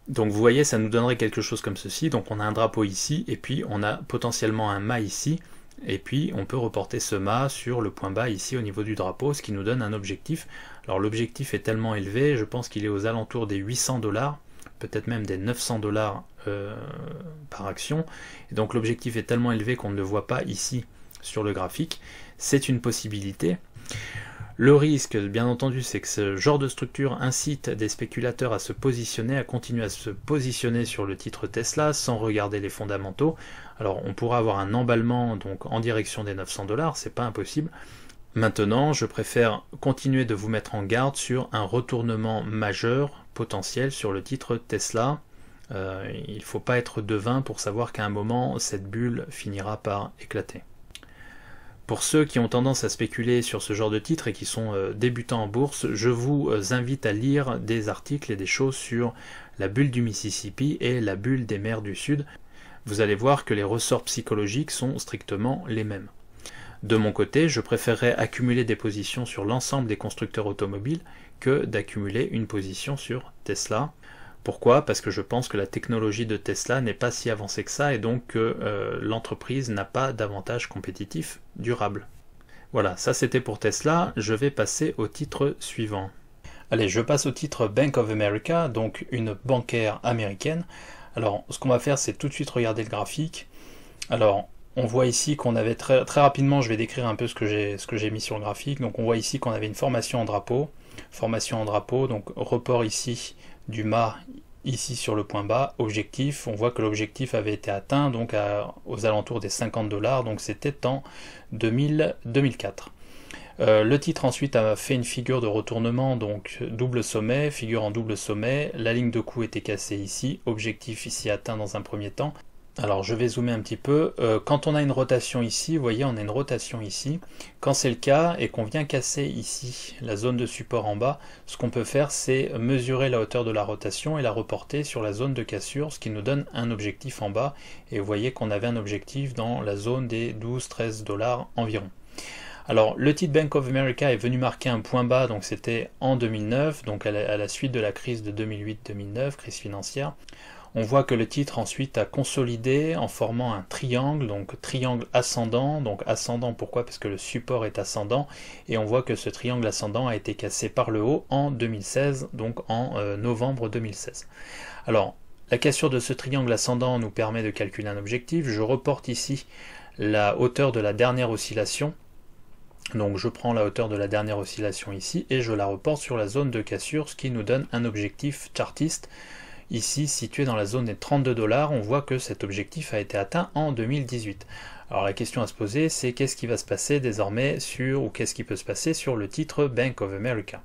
Donc vous voyez, ça nous donnerait quelque chose comme ceci. Donc on a un drapeau ici, et puis on a potentiellement un mât ici, et puis on peut reporter ce mât sur le point bas ici au niveau du drapeau, ce qui nous donne un objectif. Alors l'objectif est tellement élevé, je pense qu'il est aux alentours des 800 $, peut-être même des 900 $ par action. Et donc l'objectif est tellement élevé qu'on ne le voit pas ici sur le graphique. C'est une possibilité. Le risque, bien entendu, c'est que ce genre de structure incite des spéculateurs à se positionner, à continuer à se positionner sur le titre Tesla sans regarder les fondamentaux. Alors on pourra avoir un emballement donc en direction des 900 $, c'est pas impossible. Maintenant, je préfère continuer de vous mettre en garde sur un retournement majeur potentiel sur le titre Tesla. Il ne faut pas être devin pour savoir qu'à un moment, cette bulle finira par éclater. Pour ceux qui ont tendance à spéculer sur ce genre de titres et qui sont débutants en bourse, je vous invite à lire des articles et des choses sur la bulle du Mississippi et la bulle des mers du Sud. Vous allez voir que les ressorts psychologiques sont strictement les mêmes. De mon côté, je préférerais accumuler des positions sur l'ensemble des constructeurs automobiles que d'accumuler une position sur Tesla. Pourquoi? Parce que je pense que la technologie de Tesla n'est pas si avancée que ça et donc que l'entreprise n'a pas d'avantage compétitif durable. Voilà, ça c'était pour Tesla. Je vais passer au titre suivant. Allez, je passe au titre Bank of America, donc une bancaire américaine. Alors, ce qu'on va faire, c'est tout de suite regarder le graphique. Alors, on voit ici qu'on avait très rapidement, je vais décrire un peu ce que j'ai mis sur le graphique. Donc, on voit ici qu'on avait une formation en drapeau, donc report ici du mât ici sur le point bas, objectif, on voit que l'objectif avait été atteint donc aux alentours des 50 $, donc c'était en 2004. Le titre ensuite a fait une figure de retournement, donc double sommet, figure en double sommet, la ligne de coup était cassée ici, objectif ici atteint dans un premier temps. Alors je vais zoomer un petit peu, quand on a une rotation ici, vous voyez on a une rotation ici, quand c'est le cas et qu'on vient casser ici la zone de support en bas, ce qu'on peut faire c'est mesurer la hauteur de la rotation et la reporter sur la zone de cassure, ce qui nous donne un objectif en bas, et vous voyez qu'on avait un objectif dans la zone des 12-13 $ environ. Alors le titre Bank of America est venu marquer un point bas, donc c'était en 2009, donc à la suite de la crise de 2008-2009, crise financière. On voit que le titre ensuite a consolidé en formant un triangle, donc triangle ascendant. Donc ascendant pourquoi? Parce que le support est ascendant, et on voit que ce triangle ascendant a été cassé par le haut en 2016, donc en novembre 2016. Alors la cassure de ce triangle ascendant nous permet de calculer un objectif. Je reporte ici la hauteur de la dernière oscillation. Donc je prends la hauteur de la dernière oscillation ici et je la reporte sur la zone de cassure, ce qui nous donne un objectif chartiste ici situé dans la zone des 32 $. On voit que cet objectif a été atteint en 2018. Alors la question à se poser, c'est qu'est-ce qui va se passer désormais sur, ou qu'est-ce qui peut se passer sur le titre Bank of America.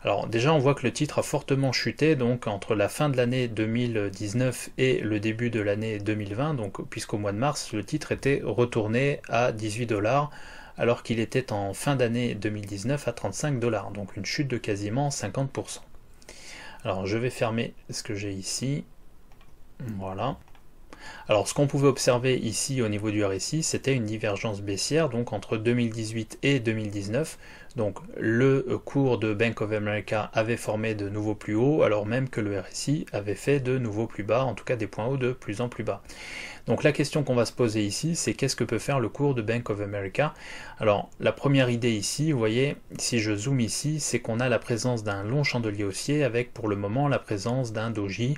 Alors déjà on voit que le titre a fortement chuté, donc entre la fin de l'année 2019 et le début de l'année 2020, donc puisqu'au mois de mars le titre était retourné à 18 $, alors qu'il était en fin d'année 2019 à 35 $, donc une chute de quasiment 50%. Alors je vais fermer ce que j'ai ici, voilà. Alors ce qu'on pouvait observer ici au niveau du RSI, c'était une divergence baissière, donc entre 2018 et 2019, donc le cours de Bank of America avait formé de nouveaux plus hauts, alors même que le RSI avait fait de nouveaux plus bas, en tout cas des points hauts de plus en plus bas. Donc la question qu'on va se poser ici, c'est qu'est-ce que peut faire le cours de Bank of America? Alors la première idée ici, vous voyez, si je zoome ici, c'est qu'on a la présence d'un long chandelier haussier avec pour le moment la présence d'un doji.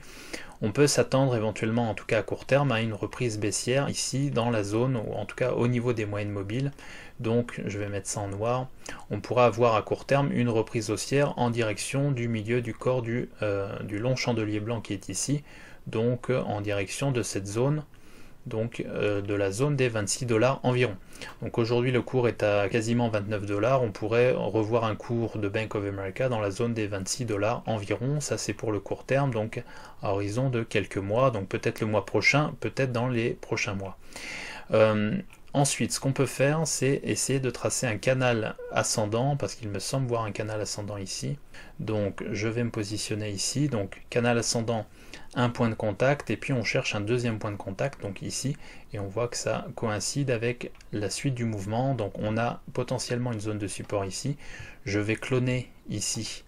On peut s'attendre éventuellement, en tout cas à court terme, à une reprise baissière ici dans la zone, ou en tout cas au niveau des moyennes mobiles. Donc je vais mettre ça en noir. On pourra avoir à court terme une reprise haussière en direction du milieu du corps du long chandelier blanc qui est ici, donc en direction de cette zone, donc de la zone des 26 $ environ. Donc aujourd'hui le cours est à quasiment 29 $, on pourrait revoir un cours de Bank of America dans la zone des 26 $ environ, ça c'est pour le court terme, donc à horizon de quelques mois, donc peut-être le mois prochain, peut-être dans les prochains mois. Ensuite, ce qu'on peut faire, c'est essayer de tracer un canal ascendant, parce qu'il me semble voir un canal ascendant ici. Donc je vais me positionner ici, donc canal ascendant, un point de contact, et puis on cherche un deuxième point de contact, donc ici, et on voit que ça coïncide avec la suite du mouvement, donc on a potentiellement une zone de support ici. Je vais cloner ici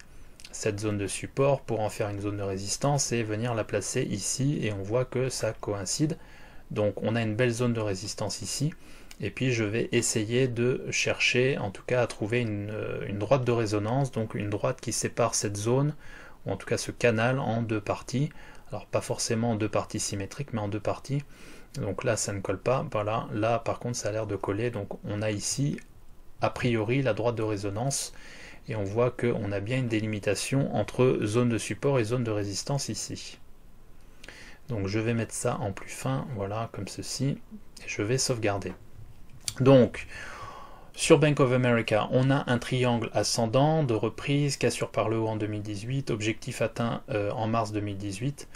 cette zone de support pour en faire une zone de résistance et venir la placer ici, et on voit que ça coïncide. Donc on a une belle zone de résistance ici, et puis je vais essayer de chercher, en tout cas à trouver une droite de résonance, donc une droite qui sépare cette zone, ou en tout cas ce canal en deux parties, alors pas forcément en deux parties symétriques, mais en deux parties. Donc là ça ne colle pas, voilà, là par contre ça a l'air de coller, donc on a ici a priori la droite de résonance, et on voit qu'on a bien une délimitation entre zone de support et zone de résistance ici. Donc je vais mettre ça en plus fin, voilà, comme ceci, et je vais sauvegarder. Donc, sur Bank of America, on a un triangle ascendant de reprise, cassure par le haut en 2018, objectif atteint en mars 2018,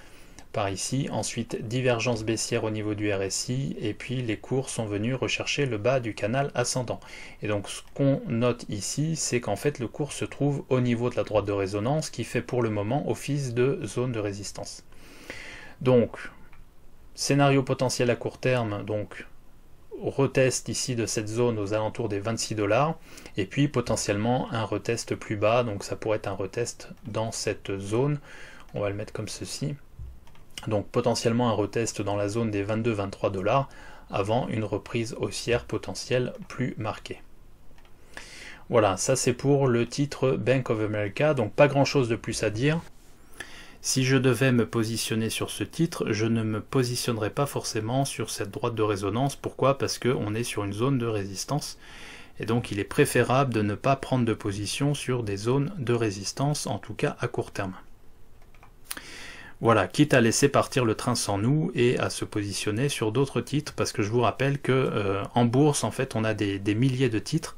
par ici, ensuite divergence baissière au niveau du RSI, et puis les cours sont venus rechercher le bas du canal ascendant. Et donc ce qu'on note ici, c'est qu'en fait le cours se trouve au niveau de la droite de résonance, qui fait pour le moment office de zone de résistance. Donc, scénario potentiel à court terme, donc retest ici de cette zone aux alentours des 26 $, et puis potentiellement un retest plus bas, donc ça pourrait être un retest dans cette zone, on va le mettre comme ceci, donc potentiellement un retest dans la zone des 22-23 $ avant une reprise haussière potentielle plus marquée. Voilà, ça c'est pour le titre Bank of America, donc pas grand chose de plus à dire. Si je devais me positionner sur ce titre, je ne me positionnerais pas forcément sur cette droite de résonance. Pourquoi? Parce qu'on est sur une zone de résistance. Et donc il est préférable de ne pas prendre de position sur des zones de résistance, en tout cas à court terme. Voilà, quitte à laisser partir le train sans nous et à se positionner sur d'autres titres, parce que je vous rappelle que en bourse, en fait, on a des milliers de titres,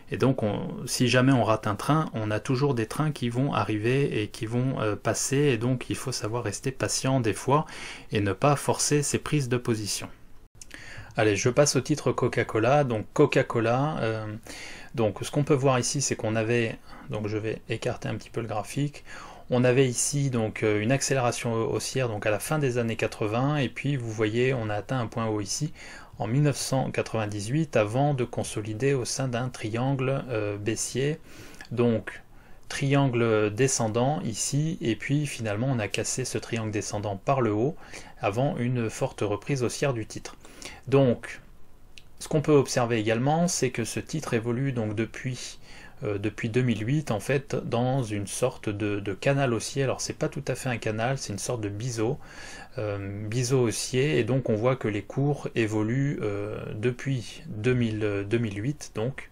et donc si jamais on rate un train, on a toujours des trains qui vont arriver et qui vont passer, et donc il faut savoir rester patient des fois et ne pas forcer ses prises de position. Allez, je passe au titre Coca-Cola. Donc Coca-Cola, donc ce qu'on peut voir ici, c'est qu'on avait, donc je vais écarter un petit peu le graphique, on avait ici donc une accélération haussière donc à la fin des années 80, et puis vous voyez on a atteint un point haut ici en 1998 avant de consolider au sein d'un triangle baissier, donc triangle descendant ici, et puis finalement on a cassé ce triangle descendant par le haut avant une forte reprise haussière du titre. Donc ce qu'on peut observer également, c'est que ce titre évolue donc depuis 2008 en fait dans une sorte de canal haussier. Alors c'est pas tout à fait un canal, c'est une sorte de biseau haussier, et donc on voit que les cours évoluent depuis 2008 donc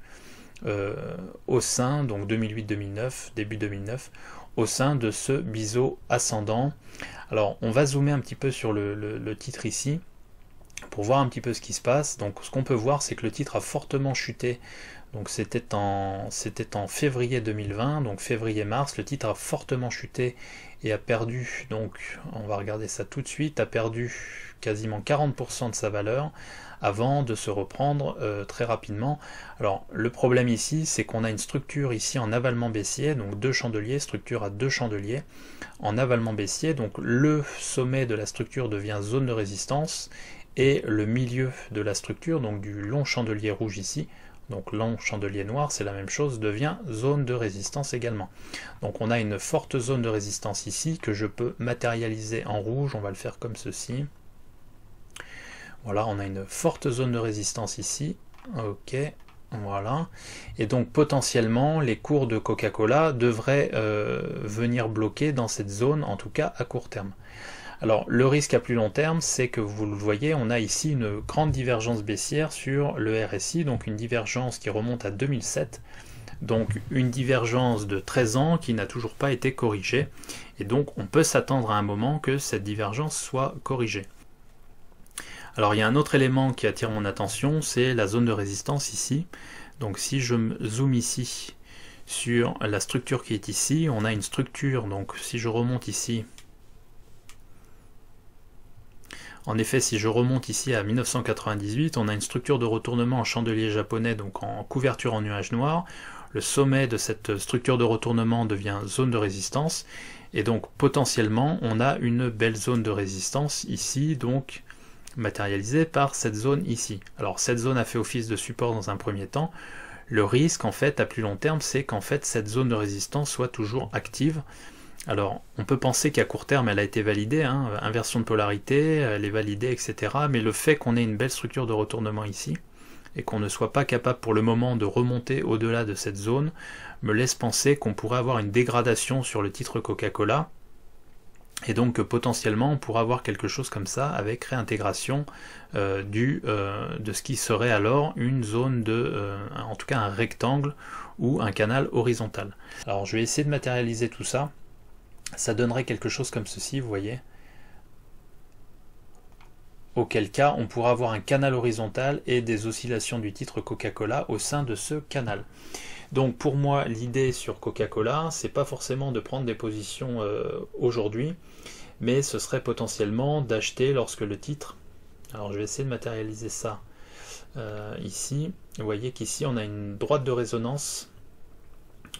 au sein, donc 2008-2009, début 2009, au sein de ce biseau ascendant. Alors on va zoomer un petit peu sur le titre ici pour voir un petit peu ce qui se passe. Donc ce qu'on peut voir, c'est que le titre a fortement chuté. Donc c'était en février 2020, donc février-mars, le titre a fortement chuté et a perdu, donc on va regarder ça tout de suite, a perdu quasiment 40% de sa valeur avant de se reprendre très rapidement. Alors le problème ici, c'est qu'on a une structure ici en avalement baissier, donc deux chandeliers, structure à deux chandeliers en avalement baissier, donc le sommet de la structure devient zone de résistance, et le milieu de la structure, donc du long chandelier rouge ici, donc long chandelier noir, c'est la même chose, devient zone de résistance également. Donc on a une forte zone de résistance ici que je peux matérialiser en rouge, on va le faire comme ceci. Voilà, on a une forte zone de résistance ici, ok, voilà. Et donc potentiellement les cours de Coca-Cola devraient venir bloquer dans cette zone, en tout cas à court terme. Alors le risque à plus long terme, c'est que vous le voyez, on a ici une grande divergence baissière sur le RSI, donc une divergence qui remonte à 2007, donc une divergence de 13 ans qui n'a toujours pas été corrigée, et donc on peut s'attendre à un moment que cette divergence soit corrigée. Alors il y a un autre élément qui attire mon attention, c'est la zone de résistance ici. Donc si je me zoome ici sur la structure qui est ici, on a une structure, donc si je remonte ici, en effet, si je remonte ici à 1998, on a une structure de retournement en chandelier japonais, donc en couverture en nuage noir. Le sommet de cette structure de retournement devient zone de résistance, et donc potentiellement on a une belle zone de résistance ici, donc matérialisée par cette zone ici. Alors cette zone a fait office de support dans un premier temps. Le risque en fait à plus long terme, c'est qu'en fait cette zone de résistance soit toujours active. Alors, on peut penser qu'à court terme, elle a été validée, hein, inversion de polarité, elle est validée, etc. Mais le fait qu'on ait une belle structure de retournement ici, et qu'on ne soit pas capable pour le moment de remonter au-delà de cette zone, me laisse penser qu'on pourrait avoir une dégradation sur le titre Coca-Cola, et donc potentiellement on pourrait avoir quelque chose comme ça, avec réintégration de ce qui serait alors une zone en tout cas un rectangle, ou un canal horizontal. Alors je vais essayer de matérialiser tout ça. Ça donnerait quelque chose comme ceci, vous voyez. Auquel cas, on pourra avoir un canal horizontal et des oscillations du titre Coca-Cola au sein de ce canal. Donc pour moi, l'idée sur Coca-Cola, c'est pas forcément de prendre des positions aujourd'hui, mais ce serait potentiellement d'acheter lorsque le titre... Alors je vais essayer de matérialiser ça ici. Vous voyez qu'ici, on a une droite de résonance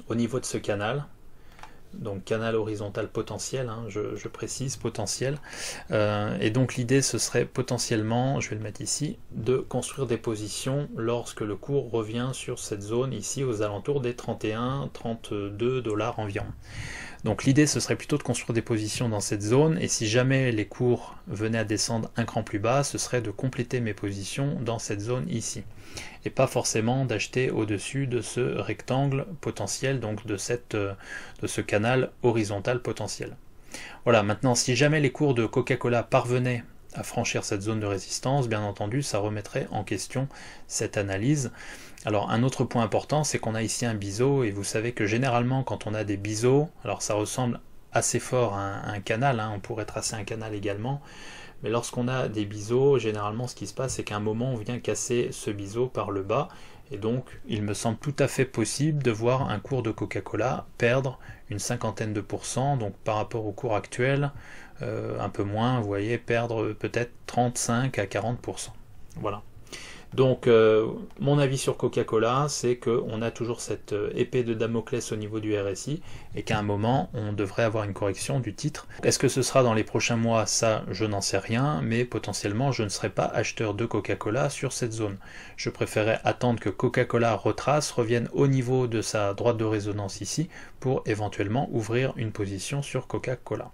au niveau de ce canal. Donc canal horizontal potentiel, hein, je précise potentiel, et donc l'idée ce serait potentiellement, je vais le mettre ici, de construire des positions lorsque le cours revient sur cette zone ici aux alentours des 31-32 $ environ. Donc l'idée ce serait plutôt de construire des positions dans cette zone, et si jamais les cours venaient à descendre un cran plus bas, ce serait de compléter mes positions dans cette zone ici, et pas forcément d'acheter au-dessus de ce rectangle potentiel, donc de ce canal horizontal potentiel. Voilà, maintenant si jamais les cours de Coca-Cola parvenaient à franchir cette zone de résistance, bien entendu ça remettrait en question cette analyse. Alors un autre point important, c'est qu'on a ici un biseau, et vous savez que généralement quand on a des biseaux, alors ça ressemble assez fort un canal, hein, on pourrait tracer un canal également, mais lorsqu'on a des biseaux, généralement ce qui se passe c'est qu'à un moment on vient casser ce biseau par le bas, et donc il me semble tout à fait possible de voir un cours de Coca-Cola perdre une cinquantaine de pourcents, donc par rapport au cours actuel, un peu moins, vous voyez, perdre peut-être 35 à 40%. Voilà. Donc mon avis sur Coca-Cola, c'est qu'on a toujours cette épée de Damoclès au niveau du RSI et qu'à un moment on devrait avoir une correction du titre. Est-ce que ce sera dans les prochains mois? Ça, je n'en sais rien, mais potentiellement je ne serai pas acheteur de Coca-Cola sur cette zone. Je préférerais attendre que Coca-Cola retrace, revienne au niveau de sa droite de résonance ici pour éventuellement ouvrir une position sur Coca-Cola.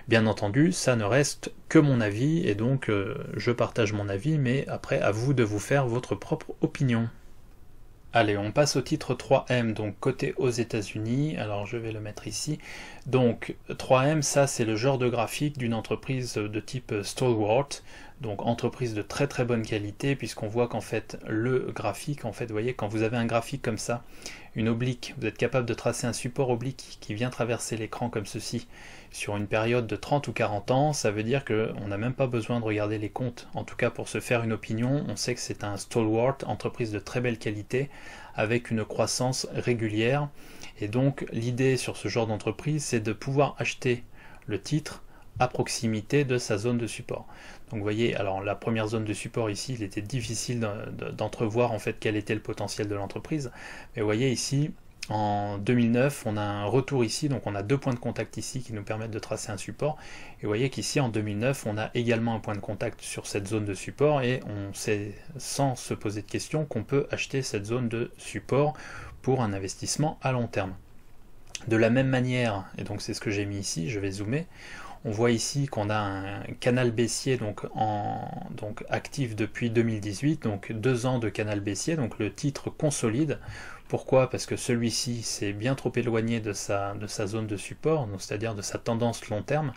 Bien entendu, ça ne reste que mon avis, et donc je partage mon avis, mais après à vous de vous faire votre propre opinion. Allez, on passe au titre 3M, donc côté aux États-Unis. Alors je vais le mettre ici. Donc 3M, ça c'est le genre de graphique d'une entreprise de type Stalwart, donc entreprise de très très bonne qualité, puisqu'on voit qu'en fait le graphique, en fait, vous voyez, quand vous avez un graphique comme ça, une oblique, vous êtes capable de tracer un support oblique qui vient traverser l'écran comme ceci sur une période de 30 ou 40 ans, ça veut dire qu'on n'a même pas besoin de regarder les comptes. En tout cas, pour se faire une opinion, on sait que c'est un Stalwart, entreprise de très belle qualité, avec une croissance régulière. Et donc, l'idée sur ce genre d'entreprise, c'est de pouvoir acheter le titre à proximité de sa zone de support. Donc vous voyez, alors la première zone de support ici, il était difficile d'entrevoir en fait quel était le potentiel de l'entreprise. Mais vous voyez ici, en 2009, on a un retour ici, donc on a 2 points de contact ici qui nous permettent de tracer un support. Et vous voyez qu'ici, en 2009, on a également un point de contact sur cette zone de support, et on sait, sans se poser de questions, qu'on peut acheter cette zone de support pour un investissement à long terme. De la même manière, et donc c'est ce que j'ai mis ici, je vais zoomer, on voit ici qu'on a un canal baissier donc actif depuis 2018, donc 2 ans de canal baissier, donc le titre consolide. Pourquoi? Parce que celui-ci s'est bien trop éloigné de sa zone de support, c'est-à-dire de sa tendance long terme,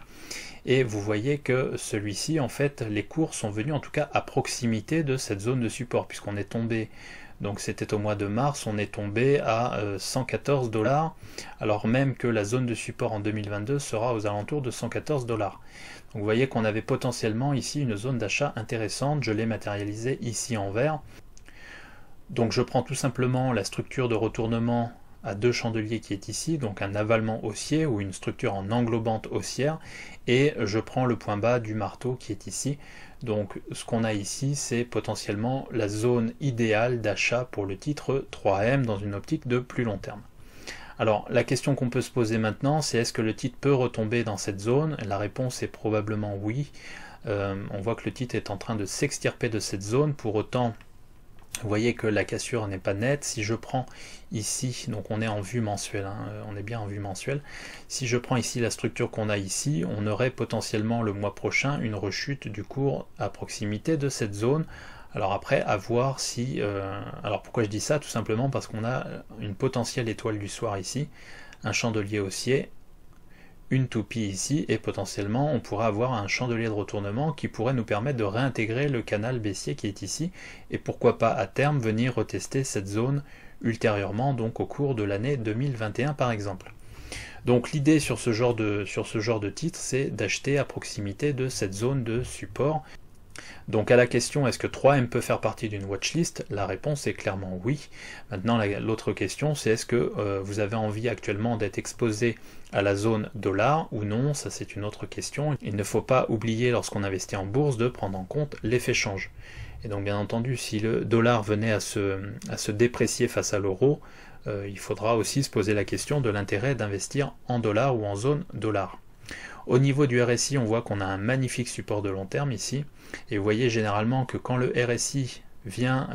et vous voyez que celui-ci, en fait, les cours sont venus en tout cas à proximité de cette zone de support, puisqu'on est tombé, donc c'était au mois de mars, on est tombé à 114 $, alors même que la zone de support en 2022 sera aux alentours de 114 $. Donc vous voyez qu'on avait potentiellement ici une zone d'achat intéressante, je l'ai matérialisé ici en vert. Donc je prends tout simplement la structure de retournement à 2 chandeliers qui est ici, donc un avalement haussier ou une structure en englobante haussière, et je prends le point bas du marteau qui est ici. Donc ce qu'on a ici, c'est potentiellement la zone idéale d'achat pour le titre 3M dans une optique de plus long terme. Alors la question qu'on peut se poser maintenant, c'est est-ce que le titre peut retomber dans cette zone? La réponse est probablement oui. On voit que le titre est en train de s'extirper de cette zone, pour autant vous voyez que la cassure n'est pas nette. Si je prends ici, donc on est en vue mensuelle, hein, on est bien en vue mensuelle, si je prends ici la structure qu'on a ici, on aurait potentiellement le mois prochain une rechute du cours à proximité de cette zone. Alors après, à voir si... alors pourquoi je dis ça? Tout simplement parce qu'on a une potentielle étoile du soir ici, un chandelier haussier, une toupie ici, et potentiellement on pourrait avoir un chandelier de retournement qui pourrait nous permettre de réintégrer le canal baissier qui est ici, et pourquoi pas à terme venir retester cette zone ultérieurement, donc au cours de l'année 2021 par exemple. Donc l'idée sur ce genre de titre, c'est d'acheter à proximité de cette zone de support. Donc à la question est-ce que 3M peut faire partie d'une watchlist, la réponse est clairement oui. Maintenant l'autre question c'est est-ce que vous avez envie actuellement d'être exposé à la zone dollar ou non, ça c'est une autre question. Il ne faut pas oublier lorsqu'on investit en bourse de prendre en compte l'effet change. Et donc bien entendu si le dollar venait à se déprécier face à l'euro, il faudra aussi se poser la question de l'intérêt d'investir en dollars ou en zone dollar. Au niveau du RSI, on voit qu'on a un magnifique support de long terme ici, et vous voyez généralement que quand le RSI vient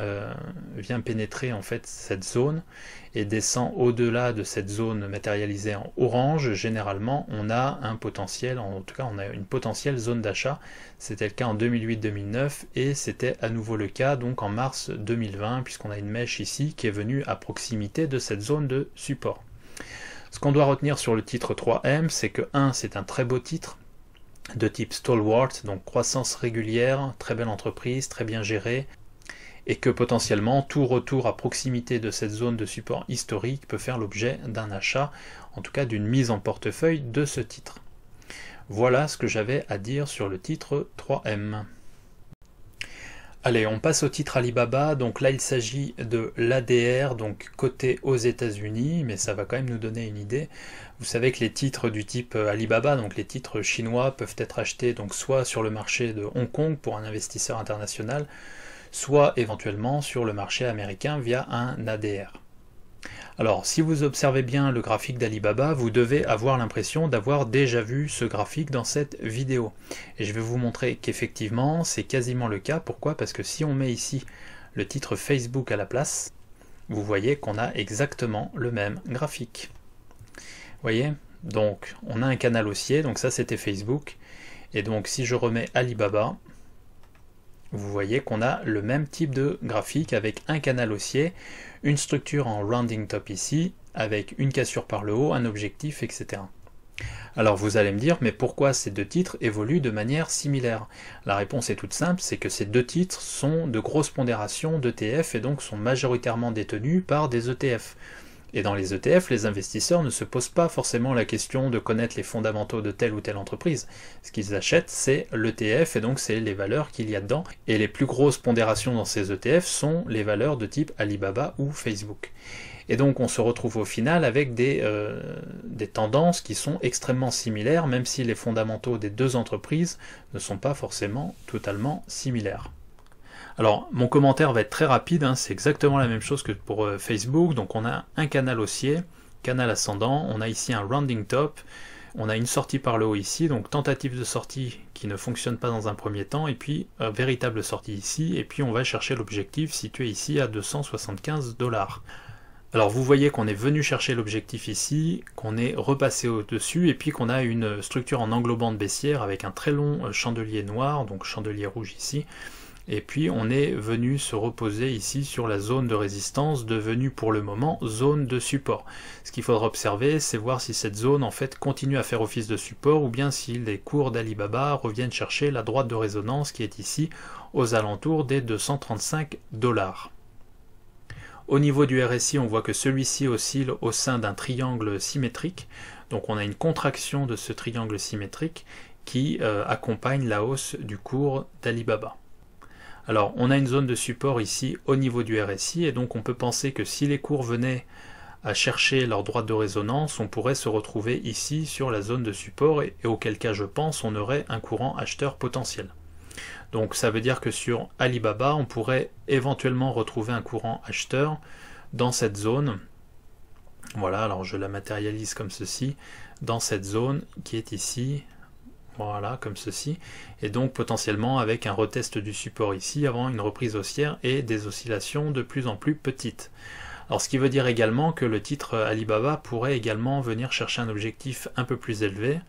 pénétrer en fait cette zone et descend au-delà de cette zone matérialisée en orange, généralement on a un potentiel, en tout cas on a une potentielle zone d'achat. C'était le cas en 2008-2009 et c'était à nouveau le cas donc en mars 2020, puisqu'on a une mèche ici qui est venue à proximité de cette zone de support. Ce qu'on doit retenir sur le titre 3M, c'est que 1, c'est un très beau titre de type Stalwart, donc croissance régulière, très belle entreprise, très bien gérée, et que potentiellement tout retour à proximité de cette zone de support historique peut faire l'objet d'un achat, en tout cas d'une mise en portefeuille de ce titre. Voilà ce que j'avais à dire sur le titre 3M. Allez, on passe au titre Alibaba. Donc là, il s'agit de l'ADR, donc coté aux États-Unis, mais ça va quand même nous donner une idée. Vous savez que les titres du type Alibaba, donc les titres chinois, peuvent être achetés donc soit sur le marché de Hong Kong pour un investisseur international, soit éventuellement sur le marché américain via un ADR. Alors, si vous observez bien le graphique d'Alibaba, vous devez avoir l'impression d'avoir déjà vu ce graphique dans cette vidéo. Et je vais vous montrer qu'effectivement, c'est quasiment le cas. Pourquoi? Parce que si on met ici le titre Facebook à la place, vous voyez qu'on a exactement le même graphique. Vous voyez? Donc, on a un canal haussier, donc ça c'était Facebook. Et donc, si je remets Alibaba, vous voyez qu'on a le même type de graphique avec un canal haussier, une structure en rounding top ici, avec une cassure par le haut, un objectif, etc. Alors vous allez me dire, mais pourquoi ces deux titres évoluent de manière similaire? La réponse est toute simple, c'est que ces deux titres sont de grosses pondérations d'ETF et donc sont majoritairement détenus par des ETF. Et dans les ETF, les investisseurs ne se posent pas forcément la question de connaître les fondamentaux de telle ou telle entreprise. Ce qu'ils achètent, c'est l'ETF, et donc c'est les valeurs qu'il y a dedans. Et les plus grosses pondérations dans ces ETF sont les valeurs de type Alibaba ou Facebook. Et donc on se retrouve au final avec des tendances qui sont extrêmement similaires, même si les fondamentaux des deux entreprises ne sont pas forcément totalement similaires. Alors, mon commentaire va être très rapide, hein, c'est exactement la même chose que pour Facebook. Donc on a un canal haussier, canal ascendant, on a ici un rounding top, on a une sortie par le haut ici, donc tentative de sortie qui ne fonctionne pas dans un premier temps, et puis véritable sortie ici, et puis on va chercher l'objectif situé ici à 275 $. Alors vous voyez qu'on est venu chercher l'objectif ici, qu'on est repassé au-dessus, et puis qu'on a une structure en englobante baissière avec un très long chandelier noir, donc chandelier rouge ici, et puis on est venu se reposer ici sur la zone de résistance devenue pour le moment zone de support. Ce qu'il faudra observer, c'est voir si cette zone en fait continue à faire office de support ou bien si les cours d'Alibaba reviennent chercher la droite de résonance qui est ici aux alentours des 235 $. Au niveau du RSI, on voit que celui-ci oscille au sein d'un triangle symétrique. Donc on a une contraction de ce triangle symétrique qui accompagne la hausse du cours d'Alibaba. Alors, on a une zone de support ici au niveau du RSI, et donc on peut penser que si les cours venaient à chercher leur droite de résonance, on pourrait se retrouver ici sur la zone de support, et auquel cas je pense on aurait un courant acheteur potentiel. Donc ça veut dire que sur Alibaba, on pourrait éventuellement retrouver un courant acheteur dans cette zone. Voilà, alors je la matérialise comme ceci, dans cette zone qui est ici. Voilà, comme ceci, et donc potentiellement avec un retest du support ici avant une reprise haussière et des oscillations de plus en plus petites. Alors ce qui veut dire également que le titre Alibaba pourrait également venir chercher un objectif un peu plus élevé,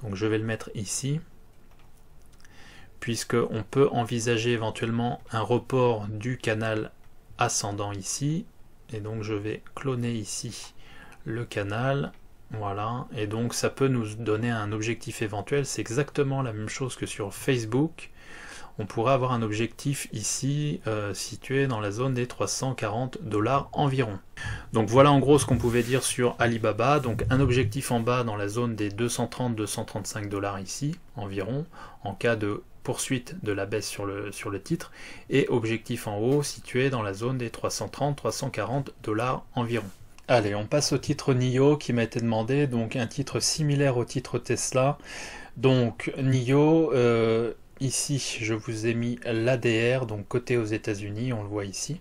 donc je vais le mettre ici, puisqu'on peut envisager éventuellement un report du canal ascendant ici, et donc je vais cloner ici le canal. Voilà, et donc ça peut nous donner un objectif éventuel, c'est exactement la même chose que sur Facebook. On pourrait avoir un objectif ici situé dans la zone des 340 $ environ. Donc voilà en gros ce qu'on pouvait dire sur Alibaba, donc un objectif en bas dans la zone des 230-235 $ ici environ, en cas de poursuite de la baisse sur le titre, et objectif en haut situé dans la zone des 330-340 $ environ. Allez, on passe au titre NIO qui m'a été demandé, donc un titre similaire au titre Tesla. Donc NIO, ici je vous ai mis l'ADR, donc coté aux États-Unis, on le voit ici.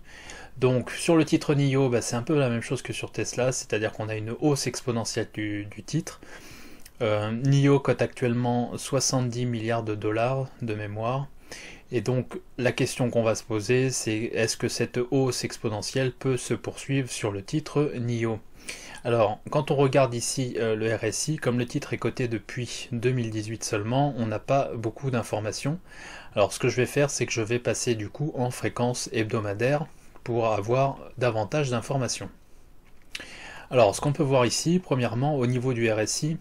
Donc sur le titre NIO, c'est un peu la même chose que sur Tesla, c'est-à-dire qu'on a une hausse exponentielle du titre. NIO cote actuellement 70 milliards de dollars de mémoire. Et donc la question qu'on va se poser, c'est est-ce que cette hausse exponentielle peut se poursuivre sur le titre NIO? Alors quand on regarde ici le RSI, comme le titre est coté depuis 2018 seulement, on n'a pas beaucoup d'informations. Alors ce que je vais faire, c'est que je vais passer du coup en fréquence hebdomadaire pour avoir davantage d'informations. Alors ce qu'on peut voir ici, premièrement au niveau du RSI,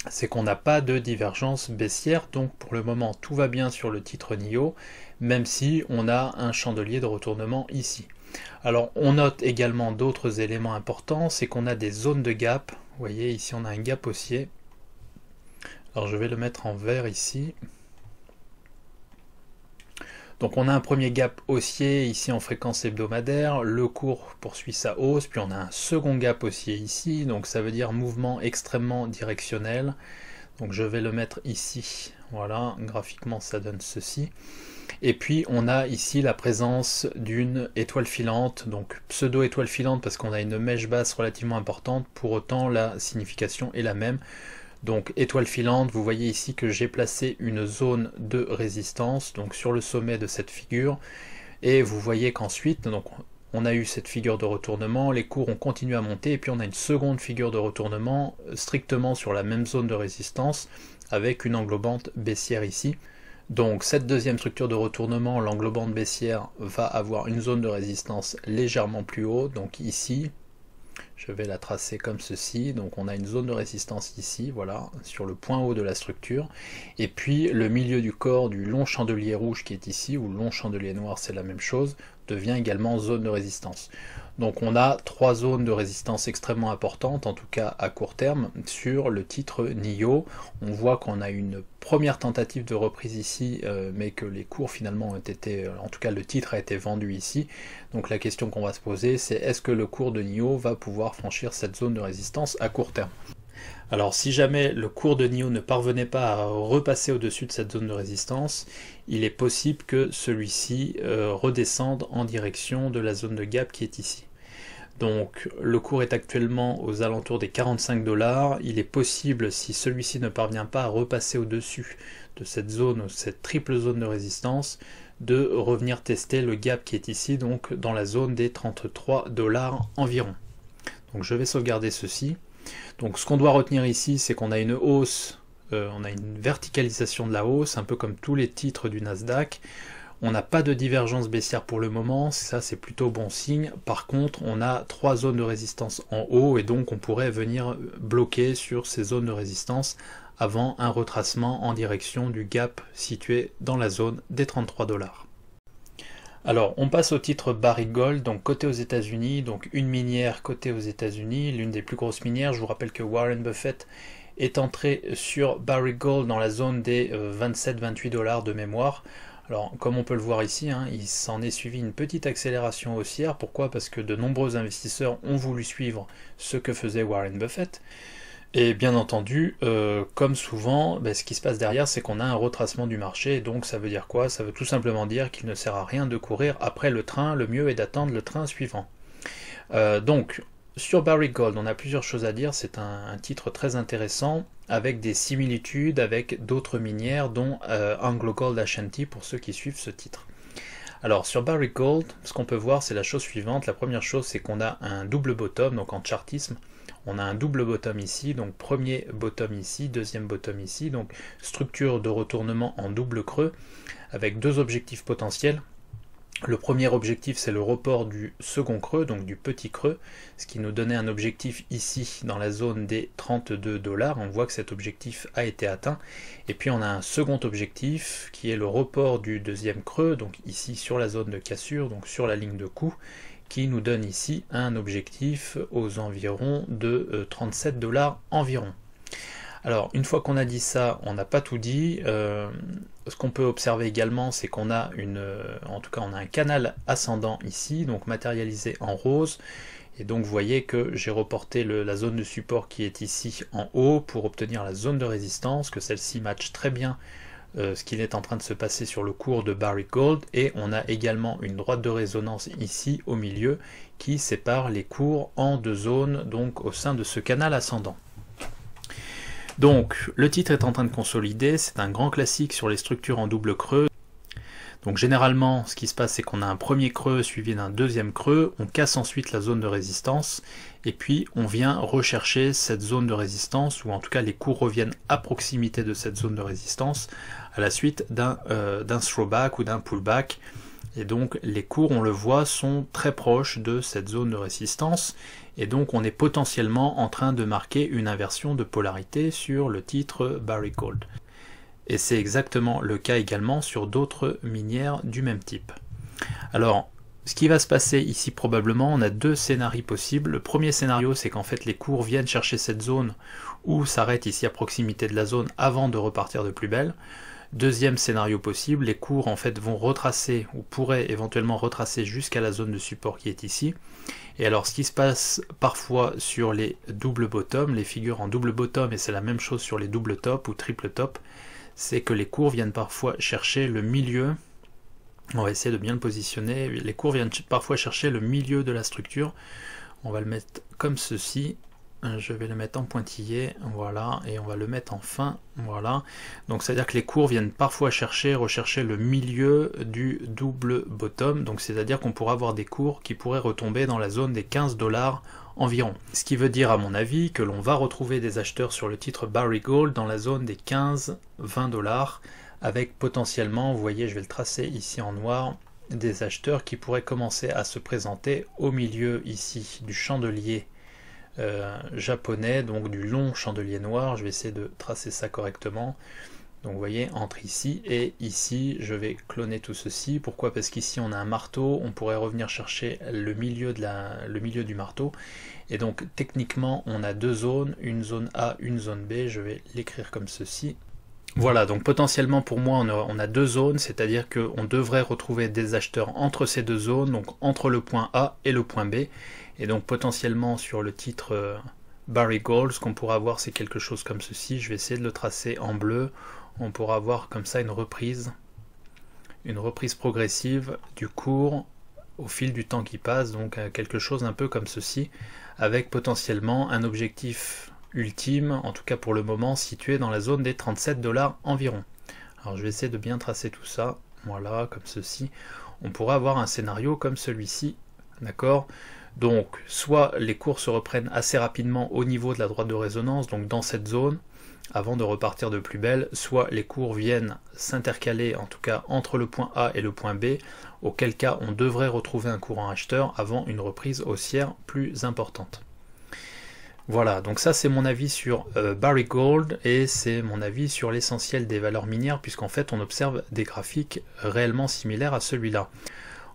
c'est qu'on n'a pas de divergence baissière, donc pour le moment tout va bien sur le titre NIO, même si on a un chandelier de retournement ici. Alors on note également d'autres éléments importants, c'est qu'on a des zones de gap, vous voyez ici on a un gap haussier, alors je vais le mettre en vert ici. Donc on a un premier gap haussier ici en fréquence hebdomadaire, le cours poursuit sa hausse, puis on a un second gap haussier ici, donc ça veut dire mouvement extrêmement directionnel. Donc je vais le mettre ici, voilà, graphiquement ça donne ceci. Et puis on a ici la présence d'une étoile filante, donc pseudo-étoile filante parce qu'on a une mèche basse relativement importante, pour autant la signification est la même. Donc étoile filante, vous voyez ici que j'ai placé une zone de résistance donc sur le sommet de cette figure, et vous voyez qu'ensuite donc on a eu cette figure de retournement, les cours ont continué à monter, et puis on a une seconde figure de retournement strictement sur la même zone de résistance avec une englobante baissière ici. Donc cette deuxième structure de retournement, l'englobante baissière, va avoir une zone de résistance légèrement plus haut, donc ici. Je vais la tracer comme ceci, donc on a une zone de résistance ici, voilà, sur le point haut de la structure, et puis le milieu du corps du long chandelier rouge qui est ici, ou long chandelier noir, c'est la même chose, devient également zone de résistance. Donc on a trois zones de résistance extrêmement importantes, en tout cas à court terme, sur le titre NIO. On voit qu'on a une première tentative de reprise ici, mais que les cours finalement ont été, en tout cas le titre a été vendu ici. Donc la question qu'on va se poser, c'est est-ce que le cours de NIO va pouvoir franchir cette zone de résistance à court terme? Alors si jamais le cours de NIO ne parvenait pas à repasser au-dessus de cette zone de résistance, il est possible que celui-ci redescende en direction de la zone de gap qui est ici. Donc le cours est actuellement aux alentours des 45 $. Il est possible, si celui-ci ne parvient pas à repasser au-dessus de cette zone, cette triple zone de résistance, de revenir tester le gap qui est ici, donc dans la zone des 33 $ environ. Donc je vais sauvegarder ceci. Donc ce qu'on doit retenir ici, c'est qu'on a une hausse, on a une verticalisation de la hausse, un peu comme tous les titres du Nasdaq. On n'a pas de divergence baissière pour le moment, ça c'est plutôt bon signe. Par contre, on a trois zones de résistance en haut, et donc on pourrait venir bloquer sur ces zones de résistance avant un retracement en direction du gap situé dans la zone des 33 $. Alors, on passe au titre Barrick Gold, donc côté aux États-Unis, donc une minière côté aux États-Unis, l'une des plus grosses minières. Je vous rappelle que Warren Buffett est entré sur Barrick Gold dans la zone des 27-28 $ de mémoire. Alors, comme on peut le voir ici, il s'en est suivi une petite accélération haussière. Pourquoi? Parce que de nombreux investisseurs ont voulu suivre ce que faisait Warren Buffett. Et bien entendu, comme souvent, ce qui se passe derrière, c'est qu'on a un retracement du marché. Et donc ça veut dire quoi? Ça veut tout simplement dire qu'il ne sert à rien de courir après le train. Le mieux est d'attendre le train suivant. Donc, sur Barrick Gold, on a plusieurs choses à dire. C'est un titre très intéressant, avec des similitudes avec d'autres minières, dont AngloGold Ashanti, pour ceux qui suivent ce titre. Alors sur Barrick Gold, ce qu'on peut voir, c'est la chose suivante. La première chose, c'est qu'on a un double bottom, donc en chartisme, on a un double bottom ici, donc premier bottom ici, deuxième bottom ici, donc structure de retournement en double creux, avec deux objectifs potentiels. Le premier objectif, c'est le report du second creux, donc du petit creux, ce qui nous donnait un objectif ici dans la zone des 32 $. On voit que cet objectif a été atteint. Et puis on a un second objectif qui est le report du deuxième creux, donc ici sur la zone de cassure, donc sur la ligne de coup, qui nous donne ici un objectif aux environs de 37 $ environ. Alors, une fois qu'on a dit ça, on n'a pas tout dit. Ce qu'on peut observer également, c'est qu'on a en tout cas, on a un canal ascendant ici, donc matérialisé en rose. Et donc, vous voyez que j'ai reporté la zone de support qui est ici en haut pour obtenir la zone de résistance, que celle-ci matche très bien ce qu'il est en train de se passer sur le cours de Barrick Gold. Et on a également une droite de résonance ici au milieu qui sépare les cours en deux zones, donc au sein de ce canal ascendant. Donc, le titre est en train de consolider, c'est un grand classique sur les structures en double creux. Donc généralement, ce qui se passe, c'est qu'on a un premier creux suivi d'un deuxième creux, on casse ensuite la zone de résistance, et puis on vient rechercher cette zone de résistance, ou en tout cas les cours reviennent à proximité de cette zone de résistance, à la suite d'un throwback ou d'un pullback. Et donc les cours, on le voit, sont très proches de cette zone de résistance, et donc on est potentiellement en train de marquer une inversion de polarité sur le titre Barrick Gold. Et c'est exactement le cas également sur d'autres minières du même type. Alors, ce qui va se passer ici probablement, on a deux scénarios possibles. Le premier scénario, c'est qu'en fait les cours viennent chercher cette zone ou s'arrêtent ici à proximité de la zone avant de repartir de plus belle. Deuxième scénario possible, les cours en fait vont retracer ou pourraient éventuellement retracer jusqu'à la zone de support qui est ici. Et alors ce qui se passe parfois sur les double bottom, les figures en double bottom, et c'est la même chose sur les double top ou triple top, c'est que les cours viennent parfois chercher le milieu. On va essayer de bien le positionner. Les cours viennent parfois chercher le milieu de la structure. On va le mettre comme ceci. Je vais le mettre en pointillé, voilà, et on va le mettre en fin, voilà. Donc c'est à dire que les cours viennent parfois rechercher le milieu du double bottom, donc c'est à dire qu'on pourra avoir des cours qui pourraient retomber dans la zone des 15 $ environ. Ce qui veut dire à mon avis que l'on va retrouver des acheteurs sur le titre Barrick Gold dans la zone des 15-20 $, avec potentiellement, vous voyez, je vais le tracer ici en noir, des acheteurs qui pourraient commencer à se présenter au milieu ici du chandelier japonais, donc du long chandelier noir. Je vais essayer de tracer ça correctement. Donc vous voyez, entre ici et ici, je vais cloner tout ceci. Pourquoi? Parce qu'ici on a un marteau, on pourrait revenir chercher le milieu du marteau. Et donc techniquement on a deux zones, une zone A, une zone B. Je vais l'écrire comme ceci. Voilà, donc potentiellement pour moi on a deux zones, c'est-à-dire qu'on devrait retrouver des acheteurs entre ces deux zones, donc entre le point A et le point B. Et donc potentiellement sur le titre Barrick Gold, ce qu'on pourra avoir c'est quelque chose comme ceci. Je vais essayer de le tracer en bleu. On pourra avoir comme ça une reprise progressive du cours au fil du temps qui passe, donc quelque chose un peu comme ceci, avec potentiellement un objectif ultime, en tout cas pour le moment, situé dans la zone des 37 $ environ. Alors je vais essayer de bien tracer tout ça, voilà, comme ceci. On pourra avoir un scénario comme celui-ci, d'accord? Donc soit les cours se reprennent assez rapidement au niveau de la droite de résonance, donc dans cette zone, avant de repartir de plus belle, soit les cours viennent s'intercaler, en tout cas entre le point A et le point B, auquel cas on devrait retrouver un courant acheteur avant une reprise haussière plus importante. Voilà, donc ça c'est mon avis sur Barrick Gold, et c'est mon avis sur l'essentiel des valeurs minières, puisqu'en fait on observe des graphiques réellement similaires à celui-là.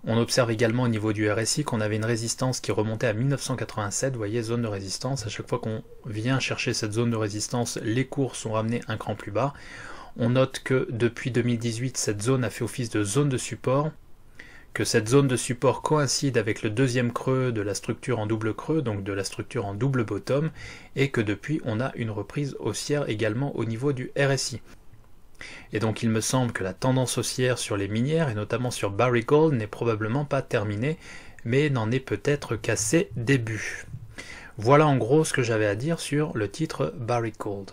On observe également au niveau du RSI qu'on avait une résistance qui remontait à 1987, vous voyez, zone de résistance. À chaque fois qu'on vient chercher cette zone de résistance, les cours sont ramenés un cran plus bas. On note que depuis 2018, cette zone a fait office de zone de support, que cette zone de support coïncide avec le deuxième creux de la structure en double creux, donc de la structure en double bottom, et que depuis on a une reprise haussière également au niveau du RSI. Et donc il me semble que la tendance haussière sur les minières, et notamment sur Barrick Gold, n'est probablement pas terminée, mais n'en est peut-être qu'à ses débuts. Voilà en gros ce que j'avais à dire sur le titre Barrick Gold.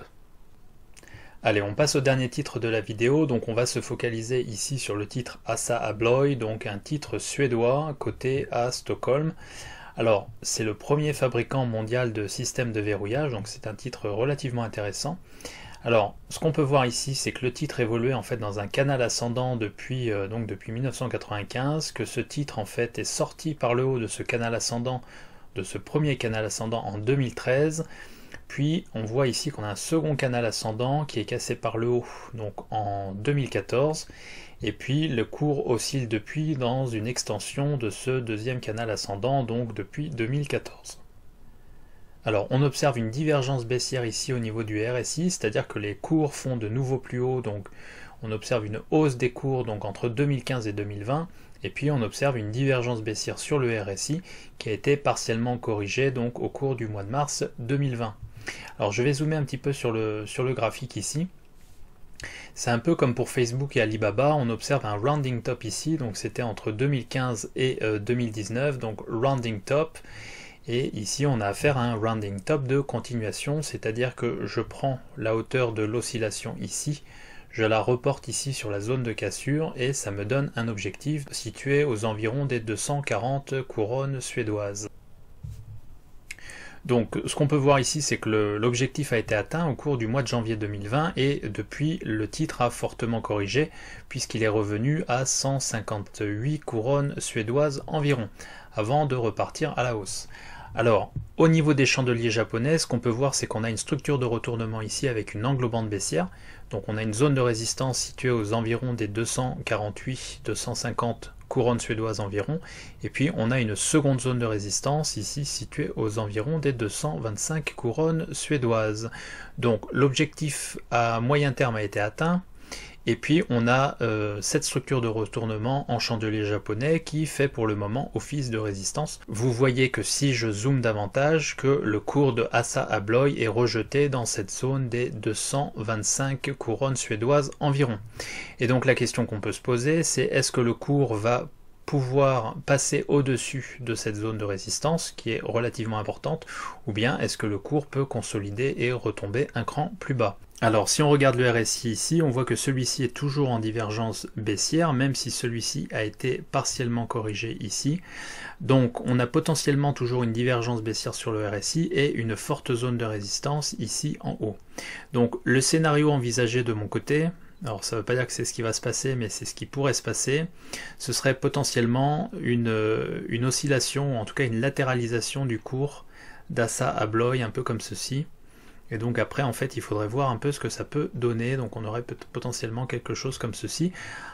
Allez, on passe au dernier titre de la vidéo, donc on va se focaliser ici sur le titre Assa Abloy, donc un titre suédois coté à Stockholm. Alors, c'est le premier fabricant mondial de systèmes de verrouillage, donc c'est un titre relativement intéressant. Alors, ce qu'on peut voir ici, c'est que le titre évoluait en fait dans un canal ascendant depuis 1995, que ce titre en fait est sorti par le haut de ce canal ascendant, de ce premier canal ascendant en 2013, puis on voit ici qu'on a un second canal ascendant qui est cassé par le haut, donc en 2014, et puis le cours oscille depuis dans une extension de ce deuxième canal ascendant, donc depuis 2014. Alors on observe une divergence baissière ici au niveau du RSI, c'est-à-dire que les cours font de nouveau plus haut, donc on observe une hausse des cours donc entre 2015 et 2020, et puis on observe une divergence baissière sur le RSI qui a été partiellement corrigée donc au cours du mois de mars 2020. Alors je vais zoomer un petit peu sur le graphique ici. C'est un peu comme pour Facebook et Alibaba, on observe un rounding top ici, donc c'était entre 2015 et 2019, donc rounding top. Et ici on a affaire à un rounding top de continuation, c'est-à-dire que je prends la hauteur de l'oscillation ici, je la reporte ici sur la zone de cassure et ça me donne un objectif situé aux environs des 240 couronnes suédoises. Donc ce qu'on peut voir ici, c'est que l'objectif a été atteint au cours du mois de janvier 2020 et depuis le titre a fortement corrigé puisqu'il est revenu à 158 couronnes suédoises environ avant de repartir à la hausse. Alors au niveau des chandeliers japonais, ce qu'on peut voir, c'est qu'on a une structure de retournement ici avec une englobante baissière. Donc on a une zone de résistance située aux environs des 248-250 couronnes suédoises environ, et puis on a une seconde zone de résistance ici située aux environs des 225 couronnes suédoises. Donc l'objectif à moyen terme a été atteint, et puis on a cette structure de retournement en chandelier japonais qui fait pour le moment office de résistance. Vous voyez que si je zoome davantage, que le cours de Assa Abloy est rejeté dans cette zone des 225 couronnes suédoises environ. Et donc la question qu'on peut se poser, c'est est-ce que le cours va pouvoir passer au-dessus de cette zone de résistance qui est relativement importante, ou bien est-ce que le cours peut consolider et retomber un cran plus bas? Alors si on regarde le RSI ici, on voit que celui-ci est toujours en divergence baissière, même si celui-ci a été partiellement corrigé ici. Donc on a potentiellement toujours une divergence baissière sur le RSI et une forte zone de résistance ici en haut. Donc le scénario envisagé de mon côté, alors ça ne veut pas dire que c'est ce qui va se passer, mais c'est ce qui pourrait se passer, ce serait potentiellement une oscillation, ou en tout cas une latéralisation du cours d'Assa Abloy, un peu comme ceci. Et donc après, en fait, il faudrait voir un peu ce que ça peut donner. Donc on aurait potentiellement quelque chose comme ceci.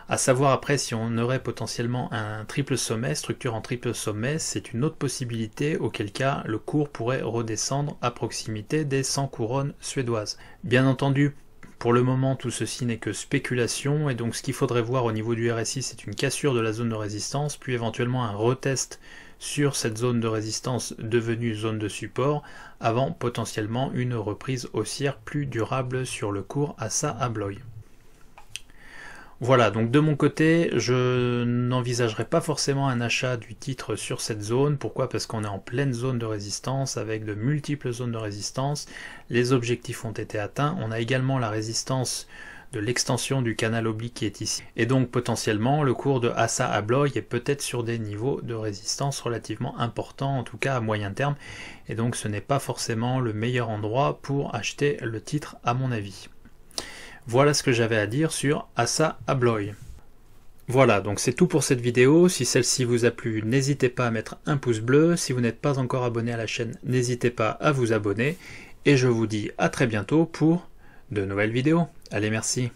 À savoir après si on aurait potentiellement un triple sommet, structure en triple sommet, c'est une autre possibilité, auquel cas le cours pourrait redescendre à proximité des 100 couronnes suédoises. Bien entendu, pour le moment, tout ceci n'est que spéculation, et donc ce qu'il faudrait voir au niveau du RSI, c'est une cassure de la zone de résistance, puis éventuellement un retest sur cette zone de résistance devenue zone de support, avant potentiellement une reprise haussière plus durable sur le cours Assa Abloy. Voilà, donc de mon côté, je n'envisagerai pas forcément un achat du titre sur cette zone. Pourquoi? Parce qu'on est en pleine zone de résistance, avec de multiples zones de résistance. Les objectifs ont été atteints. On a également la résistance de l'extension du canal oblique qui est ici. Et donc potentiellement, le cours de Assa Abloy est peut-être sur des niveaux de résistance relativement importants, en tout cas à moyen terme. Et donc ce n'est pas forcément le meilleur endroit pour acheter le titre à mon avis. Voilà ce que j'avais à dire sur Assa Abloy. Voilà, donc c'est tout pour cette vidéo. Si celle-ci vous a plu, n'hésitez pas à mettre un pouce bleu. Si vous n'êtes pas encore abonné à la chaîne, n'hésitez pas à vous abonner. Et je vous dis à très bientôt pour de nouvelles vidéos. Allez, merci.